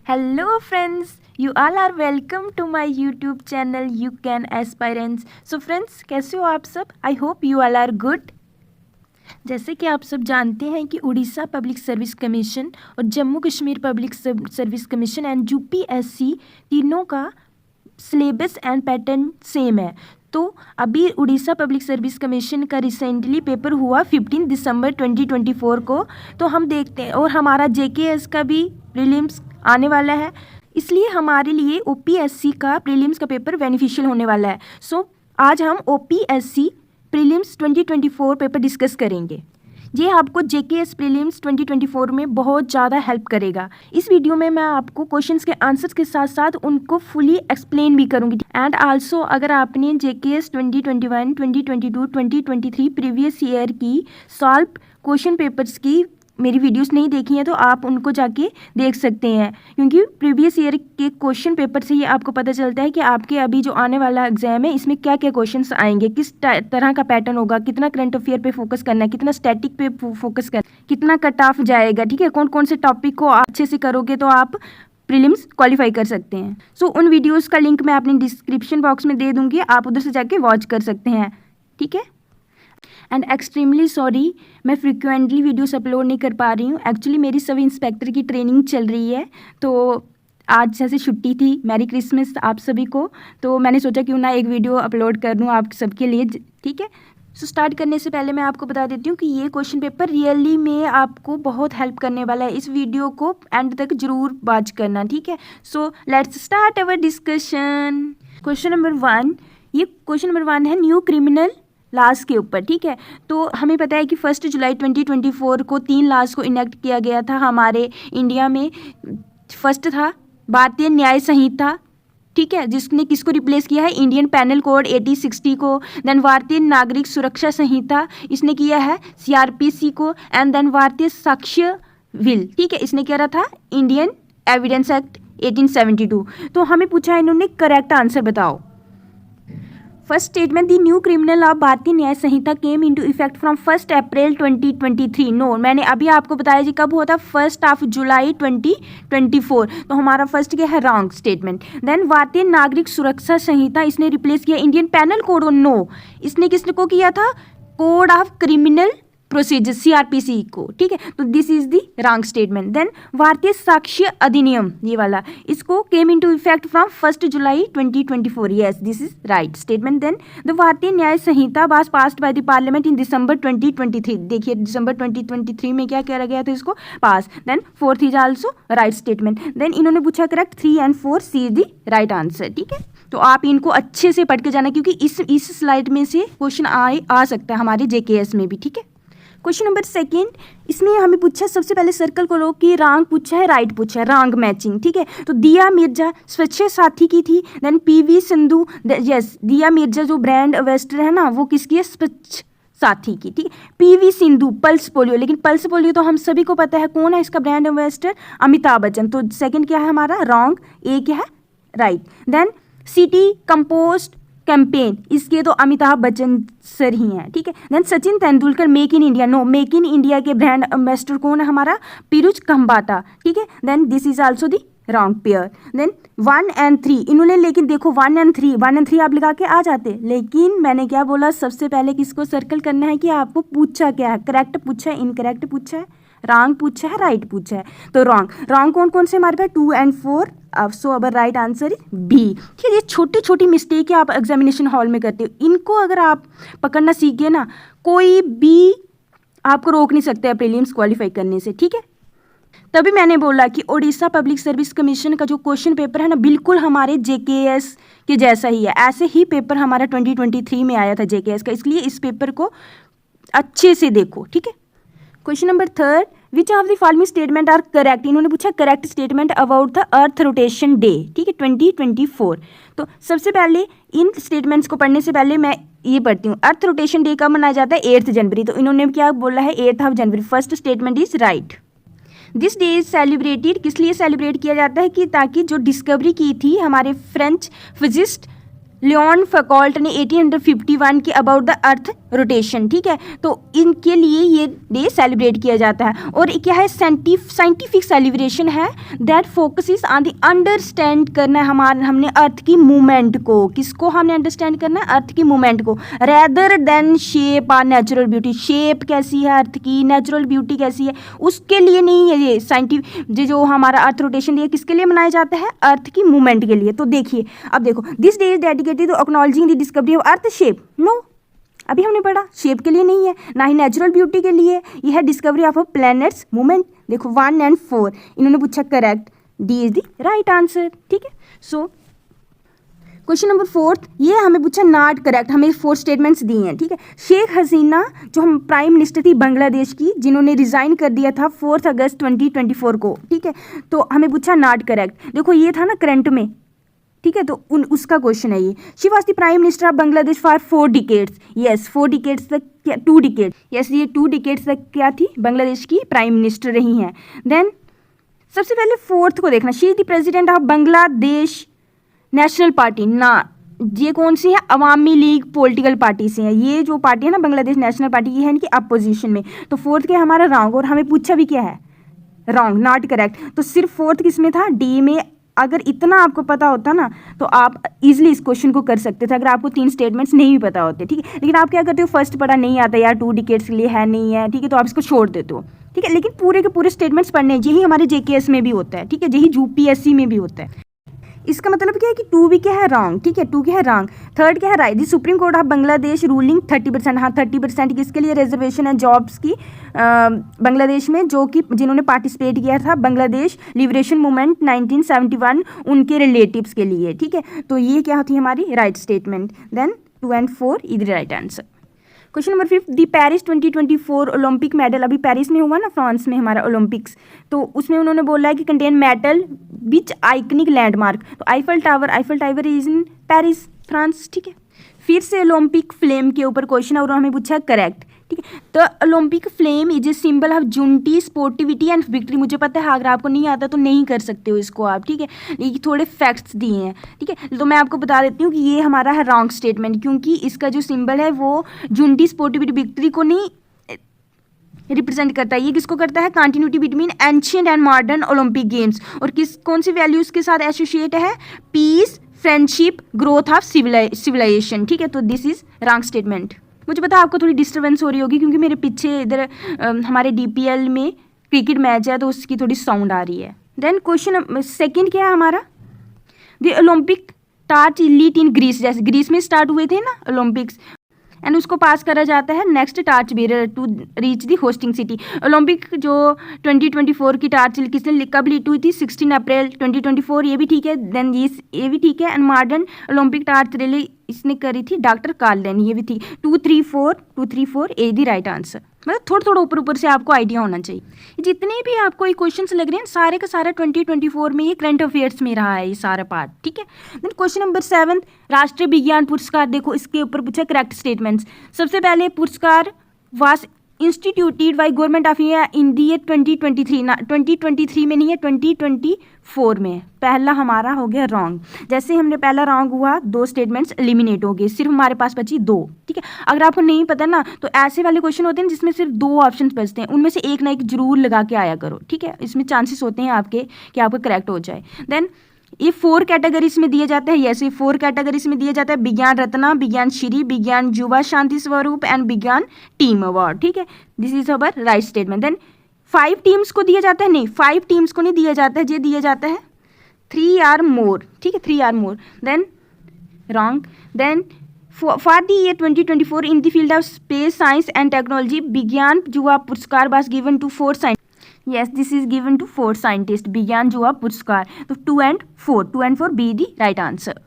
Hello friends, you all are welcome to my YouTube channel You Can Aspirants. So friends, कैसे हो आप सब? I hope you all are good. जैसे कि आप सब जानते हैं कि उड़ीसा पब्लिक सर्विस कमीशन और Jammu Kashmir public service commission and UPSC तीनों का सिलेबस एंड पैटर्न सेम है। तो अभी उड़ीसा पब्लिक सर्विस कमीशन का रिसेंटली पेपर हुआ 15 दिसंबर 2024 को। तो हम देखते हैं, और हमारा जेकेएस का भी प्रीलिम्स आने वाला है, इसलिए हमारे लिए ओपीएससी का प्रीलिम्स का पेपर बेनिफिशियल होने वाला है। सो आज हम ओपीएससी प्रीलिम्स 2024 पेपर डिस्कस करेंगे। ये आपको जेकेएस प्रीलिम्स 2024 में बहुत ज़्यादा हेल्प करेगा। इस वीडियो में मैं आपको क्वेश्चंस के आंसर्स के साथ साथ उनको फुली एक्सप्लेन भी करूंगी। एंड आल्सो अगर आपने जेकेएस 2021, 2022, 2023 प्रीवियस ईयर की सॉल्व क्वेश्चन पेपर्स की मेरी वीडियोस नहीं देखी हैं तो आप उनको जाके देख सकते हैं, क्योंकि प्रीवियस ईयर के क्वेश्चन पेपर से ये आपको पता चलता है कि आपके अभी जो आने वाला एग्जाम है इसमें क्या क्या क्वेश्चंस आएंगे, किस तरह का पैटर्न होगा, कितना करंट अफेयर पे फोकस करना है, कितना स्टैटिक पे फोकस करना है, कितना कट ऑफ जाएगा। ठीक है, कौन कौन से टॉपिक को अच्छे से करोगे तो आप प्रीलिम्स क्वालिफाई कर सकते हैं। सो उन वीडियोज़ का लिंक मैं अपने डिस्क्रिप्शन बॉक्स में दे दूँगी, आप उधर से जाके वॉच कर सकते हैं। ठीक है, एंड एक्सट्रीमली सॉरी मैं फ्रिक्वेंटली वीडियोस अपलोड नहीं कर पा रही हूँ। एक्चुअली मेरी सब इंस्पेक्टर की ट्रेनिंग चल रही है, तो आज जैसे छुट्टी थी, मैरी क्रिसमस आप सभी को, तो मैंने सोचा क्यों ना एक वीडियो अपलोड कर दूँ आप सबके लिए। ठीक है, सो स्टार्ट करने से पहले मैं आपको बता देती हूँ कि ये क्वेश्चन पेपर रियली में आपको बहुत हेल्प करने वाला है। इस वीडियो को एंड तक जरूर वॉच करना। ठीक है, so let's start our discussion. Question number 1, ये क्वेश्चन नंबर 1 है न्यू क्रिमिनल लॉज के ऊपर। ठीक है, तो हमें पता है कि 1 जुलाई 2024 को 3 लॉज को इनेक्ट किया गया था हमारे इंडिया में। फर्स्ट था भारतीय न्याय संहिता, ठीक है, जिसने किसको रिप्लेस किया है, इंडियन पैनल कोड 8060 को। देन भारतीय नागरिक सुरक्षा संहिता, इसने किया है सीआरपीसी को। एंड देन भारतीय साक्ष्य विल, ठीक है, इसने क्या रहा था, इंडियन एविडेंस एक्ट 1872। तो हमें पूछा है इन्होंने, करेक्ट आंसर बताओ। First statement, the new criminal law Bharatiya Nyaya Sanhita came into effect from 1 April 2023। No, मैंने अभी आपको बताया जी कब हुआ था, 1 जुलाई 2024। तो हमारा फर्स्ट क्या है, रॉन्ग स्टेटमेंट। देन भारतीय नागरिक सुरक्षा संहिता, इसने रिप्लेस किया इंडियन पैनल कोड। नो, इसने किसने को किया था, code of criminal procedure CrPC को। ठीक है, तो this is the wrong statement. Then Bharatiya Sakshya Adhiniyam, ये वाला, इसको came into effect from 1 July 2024। Yes, this is right statement. Then the Bharatiya Nyaya Sanhita was passed by the parliament in December 2023। देखिए दिसंबर 2023 में क्या करा गया था, इसको pass. Then 4th is also right statement. Then इन्होंने पूछा correct 3 and 4, C is the right answer. ठीक है, तो आप इनको अच्छे से पढ़ के जाना, क्योंकि इस स्लाइड में से क्वेश्चन आ सकता है हमारे जेकेएस में भी। ठीक है, क्वेश्चन नंबर 2, इसमें हमें पूछा, सबसे पहले सर्कल करो कि रॉन्ग पूछा है, राइट पूछा है, रॉन्ग मैचिंग। ठीक है, तो दिया मिर्जा स्वच्छ साथी की थी। देन पीवी सिंधु, यस, दिया मिर्जा जो ब्रांड एम्बेसडर है ना, वो किसकी है, स्वच्छ साथी की। ठीक है, पीवी सिंधु पल्स पोलियो, लेकिन पल्स पोलियो तो हम सभी को पता है कौन है इसका ब्रांड एम्बेसडर, अमिताभ बच्चन। तो सेकंड क्या है हमारा, रॉन्ग, ए क्या है, right. Then city compost campaign, इसके तो अमिताभ बच्चन सर ही हैं। ठीक है, then Sachin Tendulkar make in India. No, make in India के ब्रांड एम्बेसडर कौन है हमारा, पीयूष खंबाता। ठीक है, then this is also the wrong pair. Then 1 and 3 इन्होंने, लेकिन देखो 1 and 3 आप लगा के आ जाते, लेकिन मैंने क्या बोला, सबसे पहले किसको सर्कल करना है कि आपको पूछा क्या है, करेक्ट पूछा है, इनकरेक्ट पूछा है, रॉन्ग पूछा है, राइट पूछा है। तो रॉन्ग कौन कौन से हमारे पास, 2 and 4। सो अब राइट आंसर इज बी। ठीक है, ये छोटी छोटी मिस्टेक है आप एग्जामिनेशन हॉल में करते हो, इनको अगर आप पकड़ना सीख गए ना, कोई भी आपको रोक नहीं सकते हैं प्रीलिम्स क्वालिफाई करने से। ठीक है, तभी मैंने बोला कि ओडिशा पब्लिक सर्विस कमीशन का जो क्वेश्चन पेपर है ना, बिल्कुल हमारे जेकेएस के जैसा ही है। ऐसे ही पेपर हमारा 2023 में आया था जेकेएस का, इसलिए इस पेपर को अच्छे से देखो। ठीक है, question number 3, which of the following statement are correct. इन्होंने पूछा correct statement about the earth rotation day. ठीक है, 2024। तो सबसे पहले इन स्टेटमेंट्स को पढ़ने से पहले मैं ये पढ़ती हूँ, अर्थ रोटेशन डे कब मनाया जाता है, 8 जनवरी। तो इन्होंने क्या बोला है, 8 जनवरी। First statement is right. This day is celebrated, किस लिए सेलिब्रेट किया जाता है कि ताकि जो डिस्कवरी की थी हमारे फ्रेंच फिजिस्ट लियोन फौकॉल्ट ने 1851 के अबाउट द अर्थ रोटेशन, ठीक है, तो इनके लिए ये डे सेलिब्रेट किया जाता है। और क्या है, साइंटिफिक सेलिब्रेशन है that focuses on the understand करना है हमने अर्थ की मूवमेंट को, किसको हमने अंडरस्टैंड करना है, अर्थ की मूवमेंट को, रेदर देन शेप और नेचुरल ब्यूटी, शेप कैसी है अर्थ की, नेचुरल ब्यूटी कैसी है, उसके लिए नहीं है ये साइंटिफिक जो हमारा अर्थ रोटेशन ये किसके लिए मनाया जाता है, अर्थ की मूवमेंट के लिए। तो देखिए अब देखो, this day is dedicated to acknowledging the discovery of earth shape, no अभी हमने पढ़ा शेप के लिए नहीं है, ना ही नेचुरल ब्यूटी के लिए, ये है discovery of a planets movement. देखो 1 और 4 इन्होंने पूछा correct, D is the right answer, ठीक है। सो क्वेश्चन नंबर 4 ये हमें पूछा नॉट करेक्ट, हमें 4 स्टेटमेंट्स दिए हैं, ठीक है। शेख हसीना जो हम प्राइम मिनिस्टर थी बांग्लादेश की, जिन्होंने रिजाइन कर दिया था 4 अगस्त 2024 को, ठीक है, तो हमें पूछा नॉट करेक्ट। देखो ये था ना करंट में, ठीक है, तो उसका क्वेश्चन है ये। She was the prime minister of Bangladesh for 4 decades, yes 4 decades तक, क्या 2 डिकेड, यस ये 2 डिकेड्स तक क्या थी, बांग्लादेश की प्राइम मिनिस्टर रही हैं। देन सबसे पहले 4th को देखना, she is the president of Bangladesh national party, ना ये कौन सी है, अवामी लीग पॉलिटिकल पार्टी से है, ये जो पार्टी है ना बांग्लादेश नेशनल पार्टी, ये है इनकी अपोजिशन में। तो 4th क्या हमारा रॉन्ग, और हमें पूछा भी क्या है, रॉन्ग, नॉट करेक्ट। तो सिर्फ 4th किस में था, डी में। अगर इतना आपको पता होता ना तो आप इजीली इस क्वेश्चन को कर सकते थे, अगर आपको 3 स्टेटमेंट्स नहीं भी पता होते, ठीक है। लेकिन आप क्या करते हो, फर्स्ट पढ़ा नहीं आता यार, 2 डिकेड्स के लिए है नहीं है, ठीक है, तो आप इसको छोड़ देते हो, ठीक है। लेकिन पूरे के पूरे स्टेटमेंट्स पढ़ने, यही हमारे जेकेएस में भी होता है, ठीक है, यही यूपीएससी में भी होता है। इसका मतलब क्या है कि 2 भी क्या है रॉन्ग, ठीक है, 2 क्या है रॉन्ग। 3rd क्या है right, the supreme Court of Bangladesh ruling 30%, हाँ 30% किसके लिए रिजर्वेशन है जॉब्स की बांग्लादेश में, जो कि जिन्होंने पार्टिसिपेट किया था बांग्लादेश लिबरेशन मूवमेंट 1971 उनके रिलेटिव्स के लिए, ठीक है। तो ये क्या होती है हमारी राइट स्टेटमेंट। देन 2 और 4 इधर राइट आंसर। क्वेश्चन नंबर 5 दी पेरिस 2024 ओलंपिक मेडल, अभी पेरिस में हुआ ना फ्रांस में हमारा ओलंपिक्स, तो उसमें उन्होंने बोला है कि contain metal which iconic landmark, तो Eiffel tower is in Paris France, ठीक है। फिर से ओलंपिक फ्लेम के ऊपर क्वेश्चन और हमें पूछा करेक्ट, ठीक है। तो Olympic flame is a symbol of unity sportivity and victory, मुझे पता है अगर आपको नहीं आता तो नहीं कर सकते हो इसको आप, ठीक है, ये थोड़े फैक्ट्स दिए हैं, ठीक है। तो मैं आपको बता देती हूँ कि ये हमारा है रॉन्ग स्टेटमेंट, क्योंकि इसका जो सिंबल है वो यूनिटी स्पोर्टिविटी विक्ट्री को नहीं रिप्रेजेंट करता है, ये किसको करता है, continuity between ancient and modern Olympic games, और कौन सी वैल्यूज के साथ एसोसिएट है, peace, friendship, growth of civilisation, ठीक है। तो दिस इज रॉन्ग स्टेटमेंट। मुझे पता है आपको थोड़ी डिस्टर्बेंस हो रही होगी क्योंकि मेरे पीछे इधर हमारे डीपीएल में क्रिकेट मैच है तो उसकी थोड़ी साउंड आ रही है। देन क्वेश्चन 2 क्या है हमारा, the Olympic torch lit in Greece, जैसे ग्रीस में स्टार्ट हुए थे ना ओलंपिक्स, एंड उसको पास करा जाता है next torch bearer to reach the hosting city. Olympic जो 2024 की टार्च किसने कब लीट हुई थी, 16 अप्रैल 2024, ये भी ठीक है। देन ये भी ठीक है। And modern Olympic torch rally इसने करी थी डॉक्टर कार्लन, ये भी थी। 234 ए दी राइट आंसर। मतलब थोड़ा ऊपर से आपको आइडिया होना चाहिए। जितने भी आपको ये क्वेश्चंस लग रहे हैं सारे का सारा 2024 में ये करंट अफेयर्स में रहा है ये सारा पार्ट, ठीक है। देन क्वेश्चन नंबर 7 राष्ट्रीय विज्ञान पुरस्कार, देखो इसके ऊपर पूछा करेक्ट स्टेटमेंट्स। सबसे पहले पुरस्कार was instituted by government of India in the year 2023, ना 2023 में नहीं है 2024 में। पहला हमारा हो गया रॉन्ग, जैसे हमने पहला रॉन्ग हुआ 2 स्टेटमेंट्स एलिमिनेट हो गए, सिर्फ हमारे पास बची 2, ठीक है। अगर आपको नहीं पता ना तो ऐसे वाले क्वेश्चन होते हैं जिसमें सिर्फ 2 ऑप्शन बचते हैं, उनमें से एक ना एक जरूर लगा के आया करो, ठीक है। इसमें चांसेस होते हैं आपके कि आपका करेक्ट हो जाए। देन ये 4 कैटेगरीज में दिए जाते हैं, ये 4 कैटेगरीज में दिया जाता है, विज्ञान रत्ना, विज्ञान श्री, विज्ञान युवा शांति स्वरूप एंड विज्ञान टीम अवार्ड, ठीक है। This is our right statement. Then 5 teams को दिया जाता है, नहीं 5 टीम्स को नहीं दिया जाता है, ये दिया जाता है 3 or more, ठीक है 3 or more। Then wrong. Then for the year 2024 in the field of space science and technology Vigyan Yuva Puraskar was given to 4 scientist, yes this is given to 4 scientists विज्ञान युवा पुरस्कार। तो 2 and 4 be the right answer.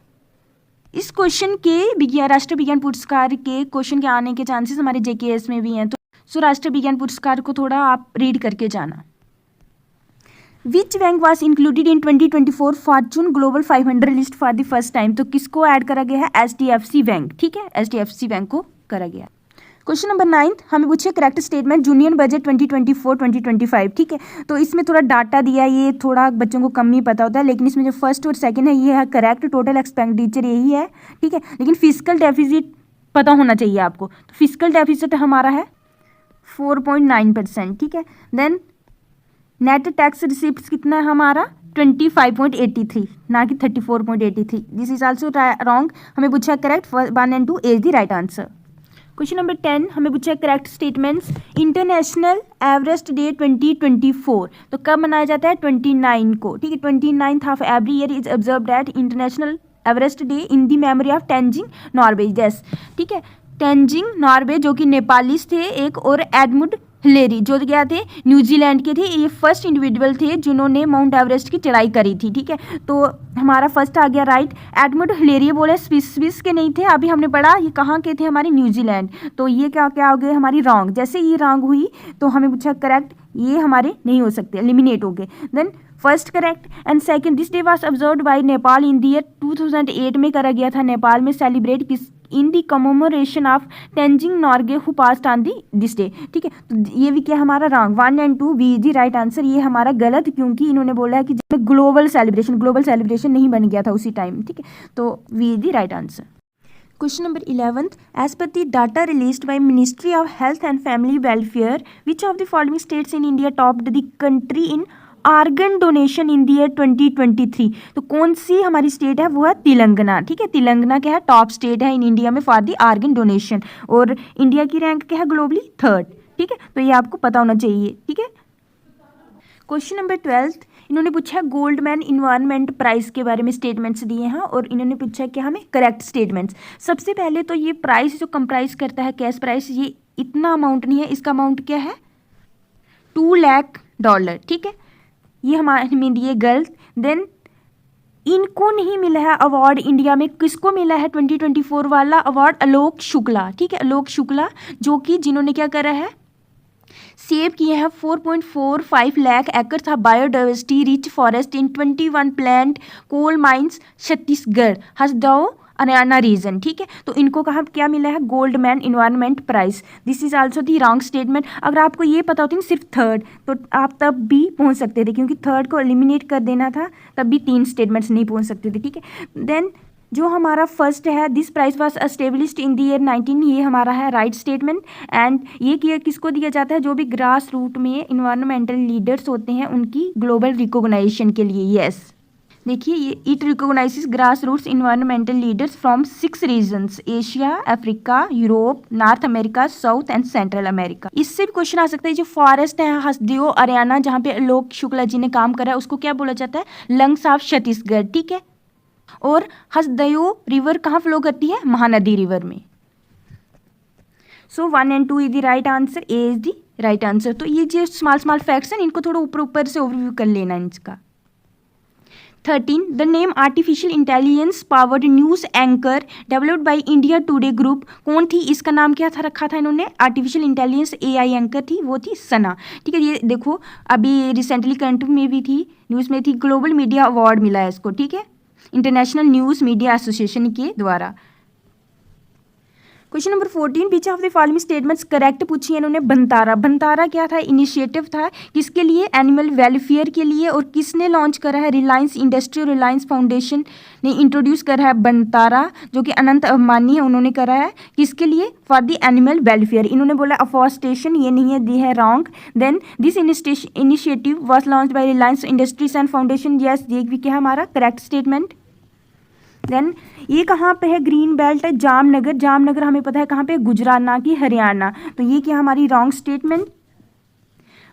इस question के विज्ञान राष्ट्रीय विज्ञान पुरस्कार के क्वेश्चन के आने के चांसेस हमारे जेकेएस में भी हैं, तो सो राष्ट्रीय विज्ञान पुरस्कार को थोड़ा आप रीड करके जाना। Which bank was included in 2024 Fortune global 500 list for the first time, तो किसको ऐड करा गया है, HDFC बैंक, ठीक है HDFC बैंक को करा गया। क्वेश्चन नंबर 9 हमें पूछिए करेक्ट स्टेटमेंट यूनियन बजट 2024-2025, ठीक है। तो इसमें थोड़ा डाटा दिया, ये थोड़ा बच्चों को कम ही पता होता है, लेकिन इसमें जो फर्स्ट और सेकंड है ये है करेक्ट, टोटल एक्सपेंडिचर यही है, ठीक है। लेकिन फिजिकल डेफिसिट पता होना चाहिए आपको। तो फिजिकल डेफिसिट हमारा है 4.9%, ठीक है। देन नेट टैक्स रिसिप्ट कितना है हमारा 25.83, ना कि 34.83। This is also wrong. हमें पूछा correct 1 and 2 is the right answer. Question number 10 हमें पूछा correct statements. International Everest day 2024 तो कब मनाया जाता है 29 को, ठीक है। 29th of every year is observed eight international Everest day in the memory of Tenzing Norway, yes, ठीक है। टेंजिंग नॉर्वे जो कि नेपालीस थे एक, और एडमुंड हिलेरी जो क्या थे न्यूजीलैंड के थे, ये फर्स्ट इंडिविजुअल थे जिन्होंने माउंट एवरेस्ट की चढ़ाई करी थी, ठीक है। तो हमारा फर्स्ट आ गया राइट। एडमुंड हिलेरी बोले स्विस के नहीं थे, अभी हमने पढ़ा ये कहाँ के थे हमारे न्यूजीलैंड, तो ये क्या क्या हो गए हमारी रॉन्ग। जैसे ये रॉन्ग हुई तो हमें पूछा करेक्ट, ये हमारे नहीं हो सकते, एलिमिनेट हो गए। Then first correct and second, this day was observed by Nepal in the year 2008 में करा गया था नेपाल में सेलिब्रेट किस in the commemoration of Tenzing Norgay who passed on the this day, ठीक है। तो ये भी क्या हमारा wrong, 1 and 2 B is the right answer. ये हमारा गलत, क्योंकि इन्होंने बोला है कि ग्लोबल सेलिब्रेशन नहीं बन गया था उसी टाइम, ठीक है। तो B is the right answer. Question number 11 as per the data released by ministry of health and family welfare which of the following states in India topped the country in organ donation in the year 2023। तो कौन सी हमारी state है, वो है तेलंगाना, ठीक है। तेलंगाना क्या है टॉप स्टेट है इन इंडिया में फॉर द आर्गन डोनेशन, और इंडिया की रैंक क्या है ग्लोबली 3rd, ठीक है। तो ये आपको पता होना चाहिए, ठीक है। क्वेश्चन नंबर 12 इन्होंने पूछा गोल्डमैन इन्वायरमेंट प्राइस के बारे में स्टेटमेंट्स दिए हैं, और इन्होंने पूछा कि हमें करेक्ट स्टेटमेंट्स। सबसे पहले तो ये प्राइस जो कंप्राइज करता है कैश प्राइस, ये इतना अमाउंट नहीं है, इसका अमाउंट क्या है $2 लाख, ठीक है। ये हमारे में दिए गलत। देन इनको नहीं मिला है अवार्ड इंडिया में, किसको मिला है 2024 वाला अवार्ड, आलोक शुक्ला, ठीक है। आलोक शुक्ला जो कि जिन्होंने क्या करा है सेव किए हैं 4.45 लाख एकड़ of biodiversity rich forest in 21 plant coal mines Chhattisgarh Hasdeo Haryana region, ठीक है। तो इनको कहा क्या मिला है Goldman environment prize. This is also the wrong statement. अगर आपको ये पता होती ना सिर्फ 3rd तो आप तब भी पहुंच सकते थे, क्योंकि 3rd को एलिमिनेट कर देना था, तब भी 3 स्टेटमेंट्स नहीं पहुंच सकते थे, ठीक है। देन जो हमारा फर्स्ट है this price was established in the year 19, ये हमारा है राइट स्टेटमेंट। एंड ये किसको दिया जाता है, जो भी ग्रास रूट में इन्वायरमेंटल लीडर्स होते हैं उनकी ग्लोबल रिकॉग्नाइजेशन के लिए, यस। देखिए ये it recognises grass roots environmental leaders from 6 regions, Asia, Africa, Europe, North America, South and Central America. इससे भी क्वेश्चन आ सकता है जो फॉरेस्ट है हसदेव हरियाणा जहाँ पे आलोक शुक्ला जी ने काम करा है उसको क्या बोला जाता है लंग्स ऑफ छत्तीसगढ़, ठीक है। और हसदेव रिवर कहाँ फ्लो करती है महानदी रिवर में। सो 1 and 2 is the right answer, A is the right answer. तो ये जो स्मॉल फैक्ट्स हैं इनको थोड़ा ऊपर से ओवरव्यू कर लेना इसका। 13 the name artificial intelligence powered news anchor developed by India today group कौन थी, इसका नाम क्या था रखा था इन्होंने, आर्टिफिशियल इंटेलिजेंस AI एंकर थी, वो थी सना, ठीक है। ये देखो अभी रिसेंटली करंट में भी थी, न्यूज़ में थी, ग्लोबल मीडिया अवार्ड मिला है इसको, ठीक है, इंटरनेशनल न्यूज़ मीडिया एसोसिएशन के द्वारा। Question number 14 which of the following statements correct पूछी है इन्होंने। बंतारा क्या था, इनिशिएटिव था किसके लिए, एनिमल वेलफेयर के लिए, और किसने लॉन्च करा है, रिलायंस इंडस्ट्री और रिलायंस फाउंडेशन ने इंट्रोड्यूस करा है बंतारा, जो कि अनंत अंबानी है उन्होंने करा है, किसके लिए, फॉर द एनिमल वेलफेयर। इन्होंने बोला अफॉरेस्टेशन, ये नहीं है, दी है wrong. Then this initiative was launch by Reliance Industries and foundation, yes, ये भी क्या हमारा करेक्ट स्टेटमेंट। देन ये कहाँ पे है, ग्रीन बेल्ट है जामनगर हमें पता है कहाँ पे, गुजरात ना कि हरियाणा, तो ये क्या हमारी रॉन्ग स्टेटमेंट।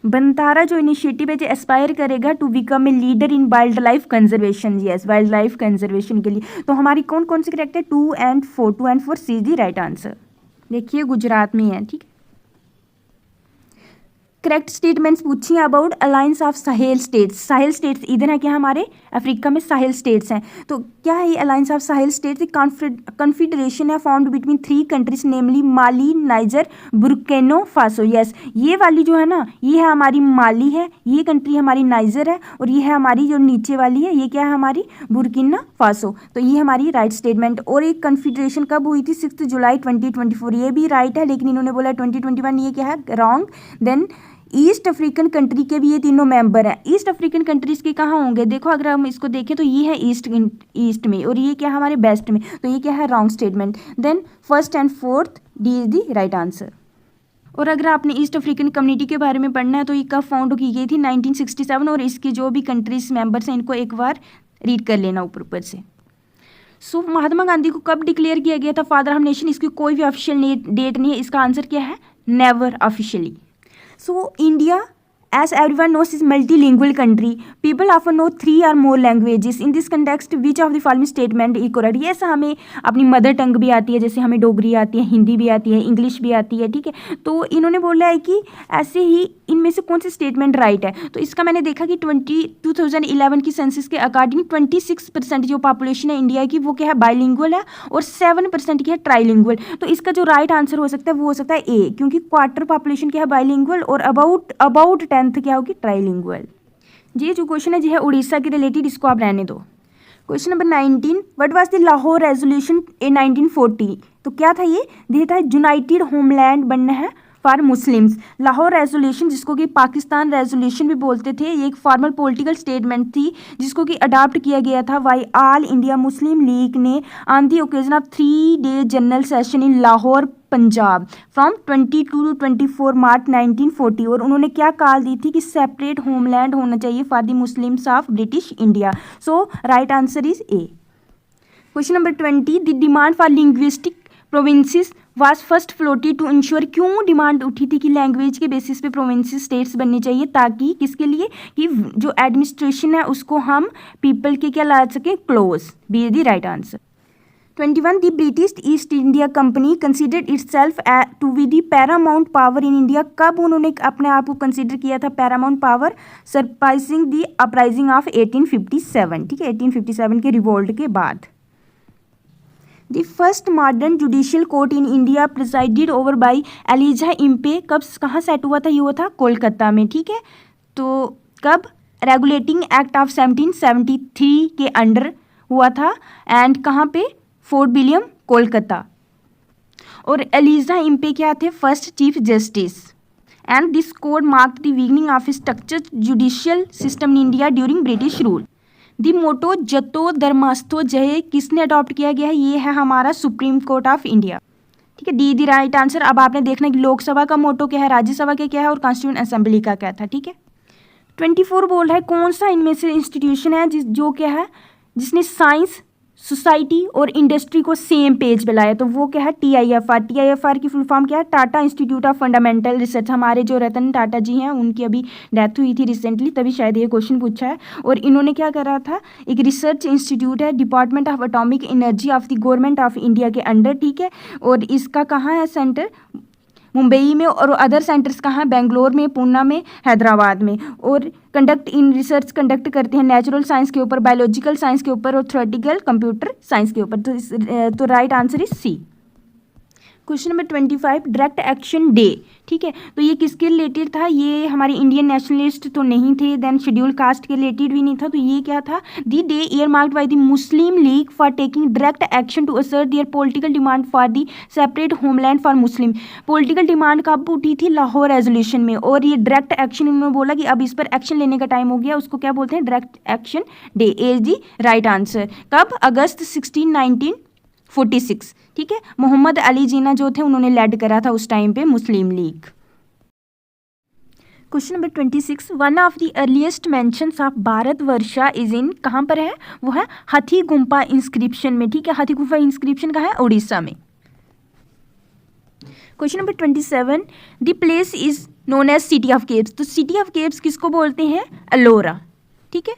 बंतारा जो इनिशिएटिव है जो एस्पायर करेगा to become a leader in wild life conservation, yes, wild life conservation के लिए। तो हमारी कौन कौन सी करेक्ट है, 2 and 4 C is the right answer. देखिए गुजरात में है, ठीक है। करेक्ट स्टेटमेंट्स पूछी about alliance of Sahel states. Sahel states इधर है क्या, हमारे अफ्रीका में साहेल स्टेट्स हैं। तो क्या है ये alliance of Sahel states? Confederation है फॉर्म्ड बिटवीन 3 कंट्रीज नेमली माली, नाइजर, बुर्किना फासो। यस, ये वाली जो है ना, ये है हमारी माली है, ये कंट्री हमारी नाइजर है, और ये है हमारी जो नीचे वाली है, ये क्या है हमारी बुर्किना फासो। तो ये हमारी राइट स्टेटमेंट। और एक कन्फेडरेशन कब हुई थी? 6 जुलाई 2024। ये भी राइट है, लेकिन इन्होंने बोला 2021, ये क्या है wrong. Then East African country के भी ये तीनों मेंबर हैं। ईस्ट अफ्रीकन कंट्रीज के कहाँ होंगे? देखो अगर हम इसको देखें तो ये है ईस्ट में, और ये क्या है हमारे वेस्ट में, तो ये क्या है wrong statement. Then first and fourth D is the right answer. और अगर आपने ईस्ट अफ्रीकन कम्युनिटी के बारे में पढ़ना है तो ये कब फाउंड की गई थी? 1967। और इसके जो भी कंट्रीज मेंबर्स हैं इनको एक बार रीड कर लेना ऊपर ऊपर से। सो महात्मा गांधी को कब डिक्लेयर किया गया था फादर ऑफ नेशन? इसकी कोई भी ऑफिशियल डेट नहीं है। इसका आंसर क्या है? Never officially. So India, as everyone knows, is multilingual country. People often know 3 or more languages. In this context, which of the following statement is correct? Yes, हमें अपनी मदर टंग भी आती है, जैसे हमें डोगरी आती है, हिंदी भी आती है, इंग्लिश भी आती है, ठीक है। तो इन्होंने बोला है कि ऐसे ही इनमें से कौन सी स्टेटमेंट राइट है? तो इसका मैंने देखा कि 2011 की सेंसस के अकॉर्डिंग 26% जो पॉपुलेशन है इंडिया की वो क्या है? बाइलिंगुअल है, और 7% की है ट्राइलिंगुअल। तो इसका जो राइट आंसर हो सकता है वो हो सकता है ए, क्योंकि क्वार्टर पॉपुलेशन क्या है? बाइलिंगुअल, और अबाउट 10th क्या होगी? ट्राइलिंगुअल। ये जो क्वेश्चन है जी है उड़ीसा के रिलेटेड, इसको आप रहने दो। Question number 19, what was the Lahore resolution in 1940? तो क्या था ये था यूनाइटेड होमलैंड बनना है फॉर मुस्लिम्स। लाहौर रेजोल्यूशन, जिसको कि पाकिस्तान रेजोल्यूशन भी बोलते थे, ये एक फॉर्मल पॉलिटिकल स्टेटमेंट थी जिसको कि अडॉप्ट किया गया था by All India Muslim League ने on the occasion of 3-day general session in Lahore Punjab from 22 to 24 March 1940। और उन्होंने क्या कॉल दी थी कि सेपरेट होमलैंड होना चाहिए for the Muslims of British India. So right answer is A. Question number 20, the demand for linguistic provinces was first floated to ensure. क्यों demand उठी थी कि लैंग्वेज के बेसिस पे प्रोविंसेस स्टेट्स बननी चाहिए? ताकि किसके लिए? कि जो एडमिनिस्ट्रेशन है उसको हम पीपल के क्या ला सकें? Close. B is the right answer. 21, the British East India Company considered itself to be the paramount power in India. कब उन्होंने अपने आप को कंसिडर किया था paramount power? Surprising the uprising of 1857, ठीक है, 1857 के रिवोल्ट के बाद। The first modern judicial court in India presided over by Elijah Impey कब कहाँ सेट हुआ था? ये हुआ था कोलकाता में, ठीक है। तो कब? रेगुलेटिंग एक्ट ऑफ 1773 के अंडर हुआ था, एंड कहाँ पे? Fort William, Kolkata. और एलिजा इम्पे क्या थे? First chief justice. And this code marked the beginning of structured judicial system in India during British rule. The motto जतो धर्मस्थो जय किसने अडॉप्ट किया गया है? ये है हमारा सुप्रीम कोर्ट ऑफ इंडिया, ठीक है। डी दी राइट आंसर। अब आपने देखना कि लोकसभा का मोटो क्या है, राज्यसभा का क्या है, और कॉन्स्टिट्यूएंट असेंबली का क्या था, ठीक है। 24 बोल रहा है कौन सा इनमें से इंस्टीट्यूशन है जो क्या है, जिसने साइंस, सोसाइटी और इंडस्ट्री को सेम पेज पे लाया? तो वो क्या है? TIFR। TIFR की फुल फॉर्म क्या है? Tata institute of fundamental research. हमारे जो रतन टाटा जी हैं उनकी अभी डेथ हुई थी रिसेंटली, तभी शायद ये क्वेश्चन पूछा है। और इन्होंने क्या करा था? एक रिसर्च इंस्टीट्यूट है department of atomic energy of the government of India के अंडर, ठीक है। और इसका कहाँ है सेंटर? मुंबई में। और अदर सेंटर्स कहाँ हैं? बेंगलोर में, पूना में, हैदराबाद में। और रिसर्च कंडक्ट करते हैं नेचुरल साइंस के ऊपर, बायोलॉजिकल साइंस के ऊपर, और थ्योरेटिकल कंप्यूटर साइंस के ऊपर। तो right answer is C. Question number 25, direct action day, ठीक है। तो ये किसके रिलेटेड था? ये हमारे इंडियन नेशनलिस्ट तो नहीं थे, देन शेड्यूल कास्ट के रिलेटेड भी नहीं था। तो ये क्या था? The day year marked by the Muslim League for taking direct action to assert their political demand for the separate homeland for Muslim. Political demand कब उठी थी? लाहौर रेजोल्यूशन में। और ये डायरेक्ट एक्शन इन्होंने बोला कि अब इस पर एक्शन लेने का टाइम हो गया, उसको क्या बोलते हैं? Direct action day. Is the right answer. कब? अगस्त 16, 1946, ठीक है। मोहम्मद अली जिन्ना जो थे उन्होंने लेड करा था उस टाइम पे Muslim League. Question number 26, one of the earliest mentions of Bharatvarsha is in, कहाँ पर है? वो है हाथी गुम्पा इंस्क्रिप्शन में, ठीक है। हाथी गुम्पा इंस्क्रिप्शन कहाँ है? उड़ीसा में। Question number 27, the place is known as city of caves. तो सिटी ऑफ केव्स किसको बोलते हैं? अलोरा, ठीक है।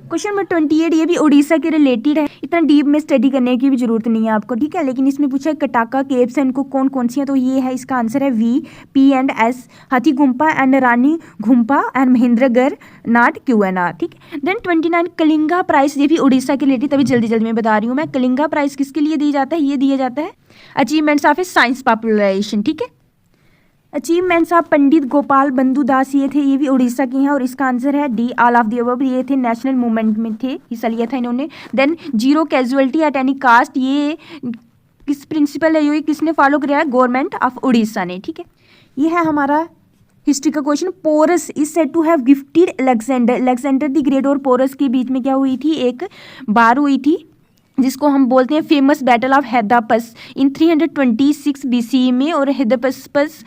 क्वेश्चन नंबर 28, ये भी उड़ीसा के रिलेटेड है, इतना डीप में स्टडी करने की भी जरूरत नहीं है आपको, ठीक है। लेकिन इसमें पूछा है कटाका केव्स इनको कौन कौन सी हैं, तो ये है इसका आंसर है we, P and S, Hathigumpha and Ranigumpha and Mahendragarh not Q N R, ठीक है। देन 29 कलिंगा प्राइज, ये भी उड़ीसा के रिलेटेड, तभी जल्दी जल्दी में बता रही हूँ मैं। कलिंगा प्राइज किसके लिए दिया जाता है, ये दिया जाता है achievements of A science popularisation, ठीक है। अचीवमेंट्स ऑफ पंडित गोपाल बंधु दास, ये थे, ये भी उड़ीसा के हैं और इसका आंसर है D, all of the above. ये थे नेशनल मूवमेंट में थे, हिस्सा लिया था इन्होंने। Than zero casualty at any caste, ये किस प्रिंसिपल है, ये किसने फॉलो किया है, गवर्नमेंट ऑफ उड़ीसा ने, ठीक है। ये है हमारा हिस्ट्री का question. Porus is said to have gifted Alexander the Great और पोरस के बीच में क्या हुई थी, एक बार हुई थी जिसको हम बोलते हैं famous battle of Hydaspes in 326 BCE में। और हैदरापस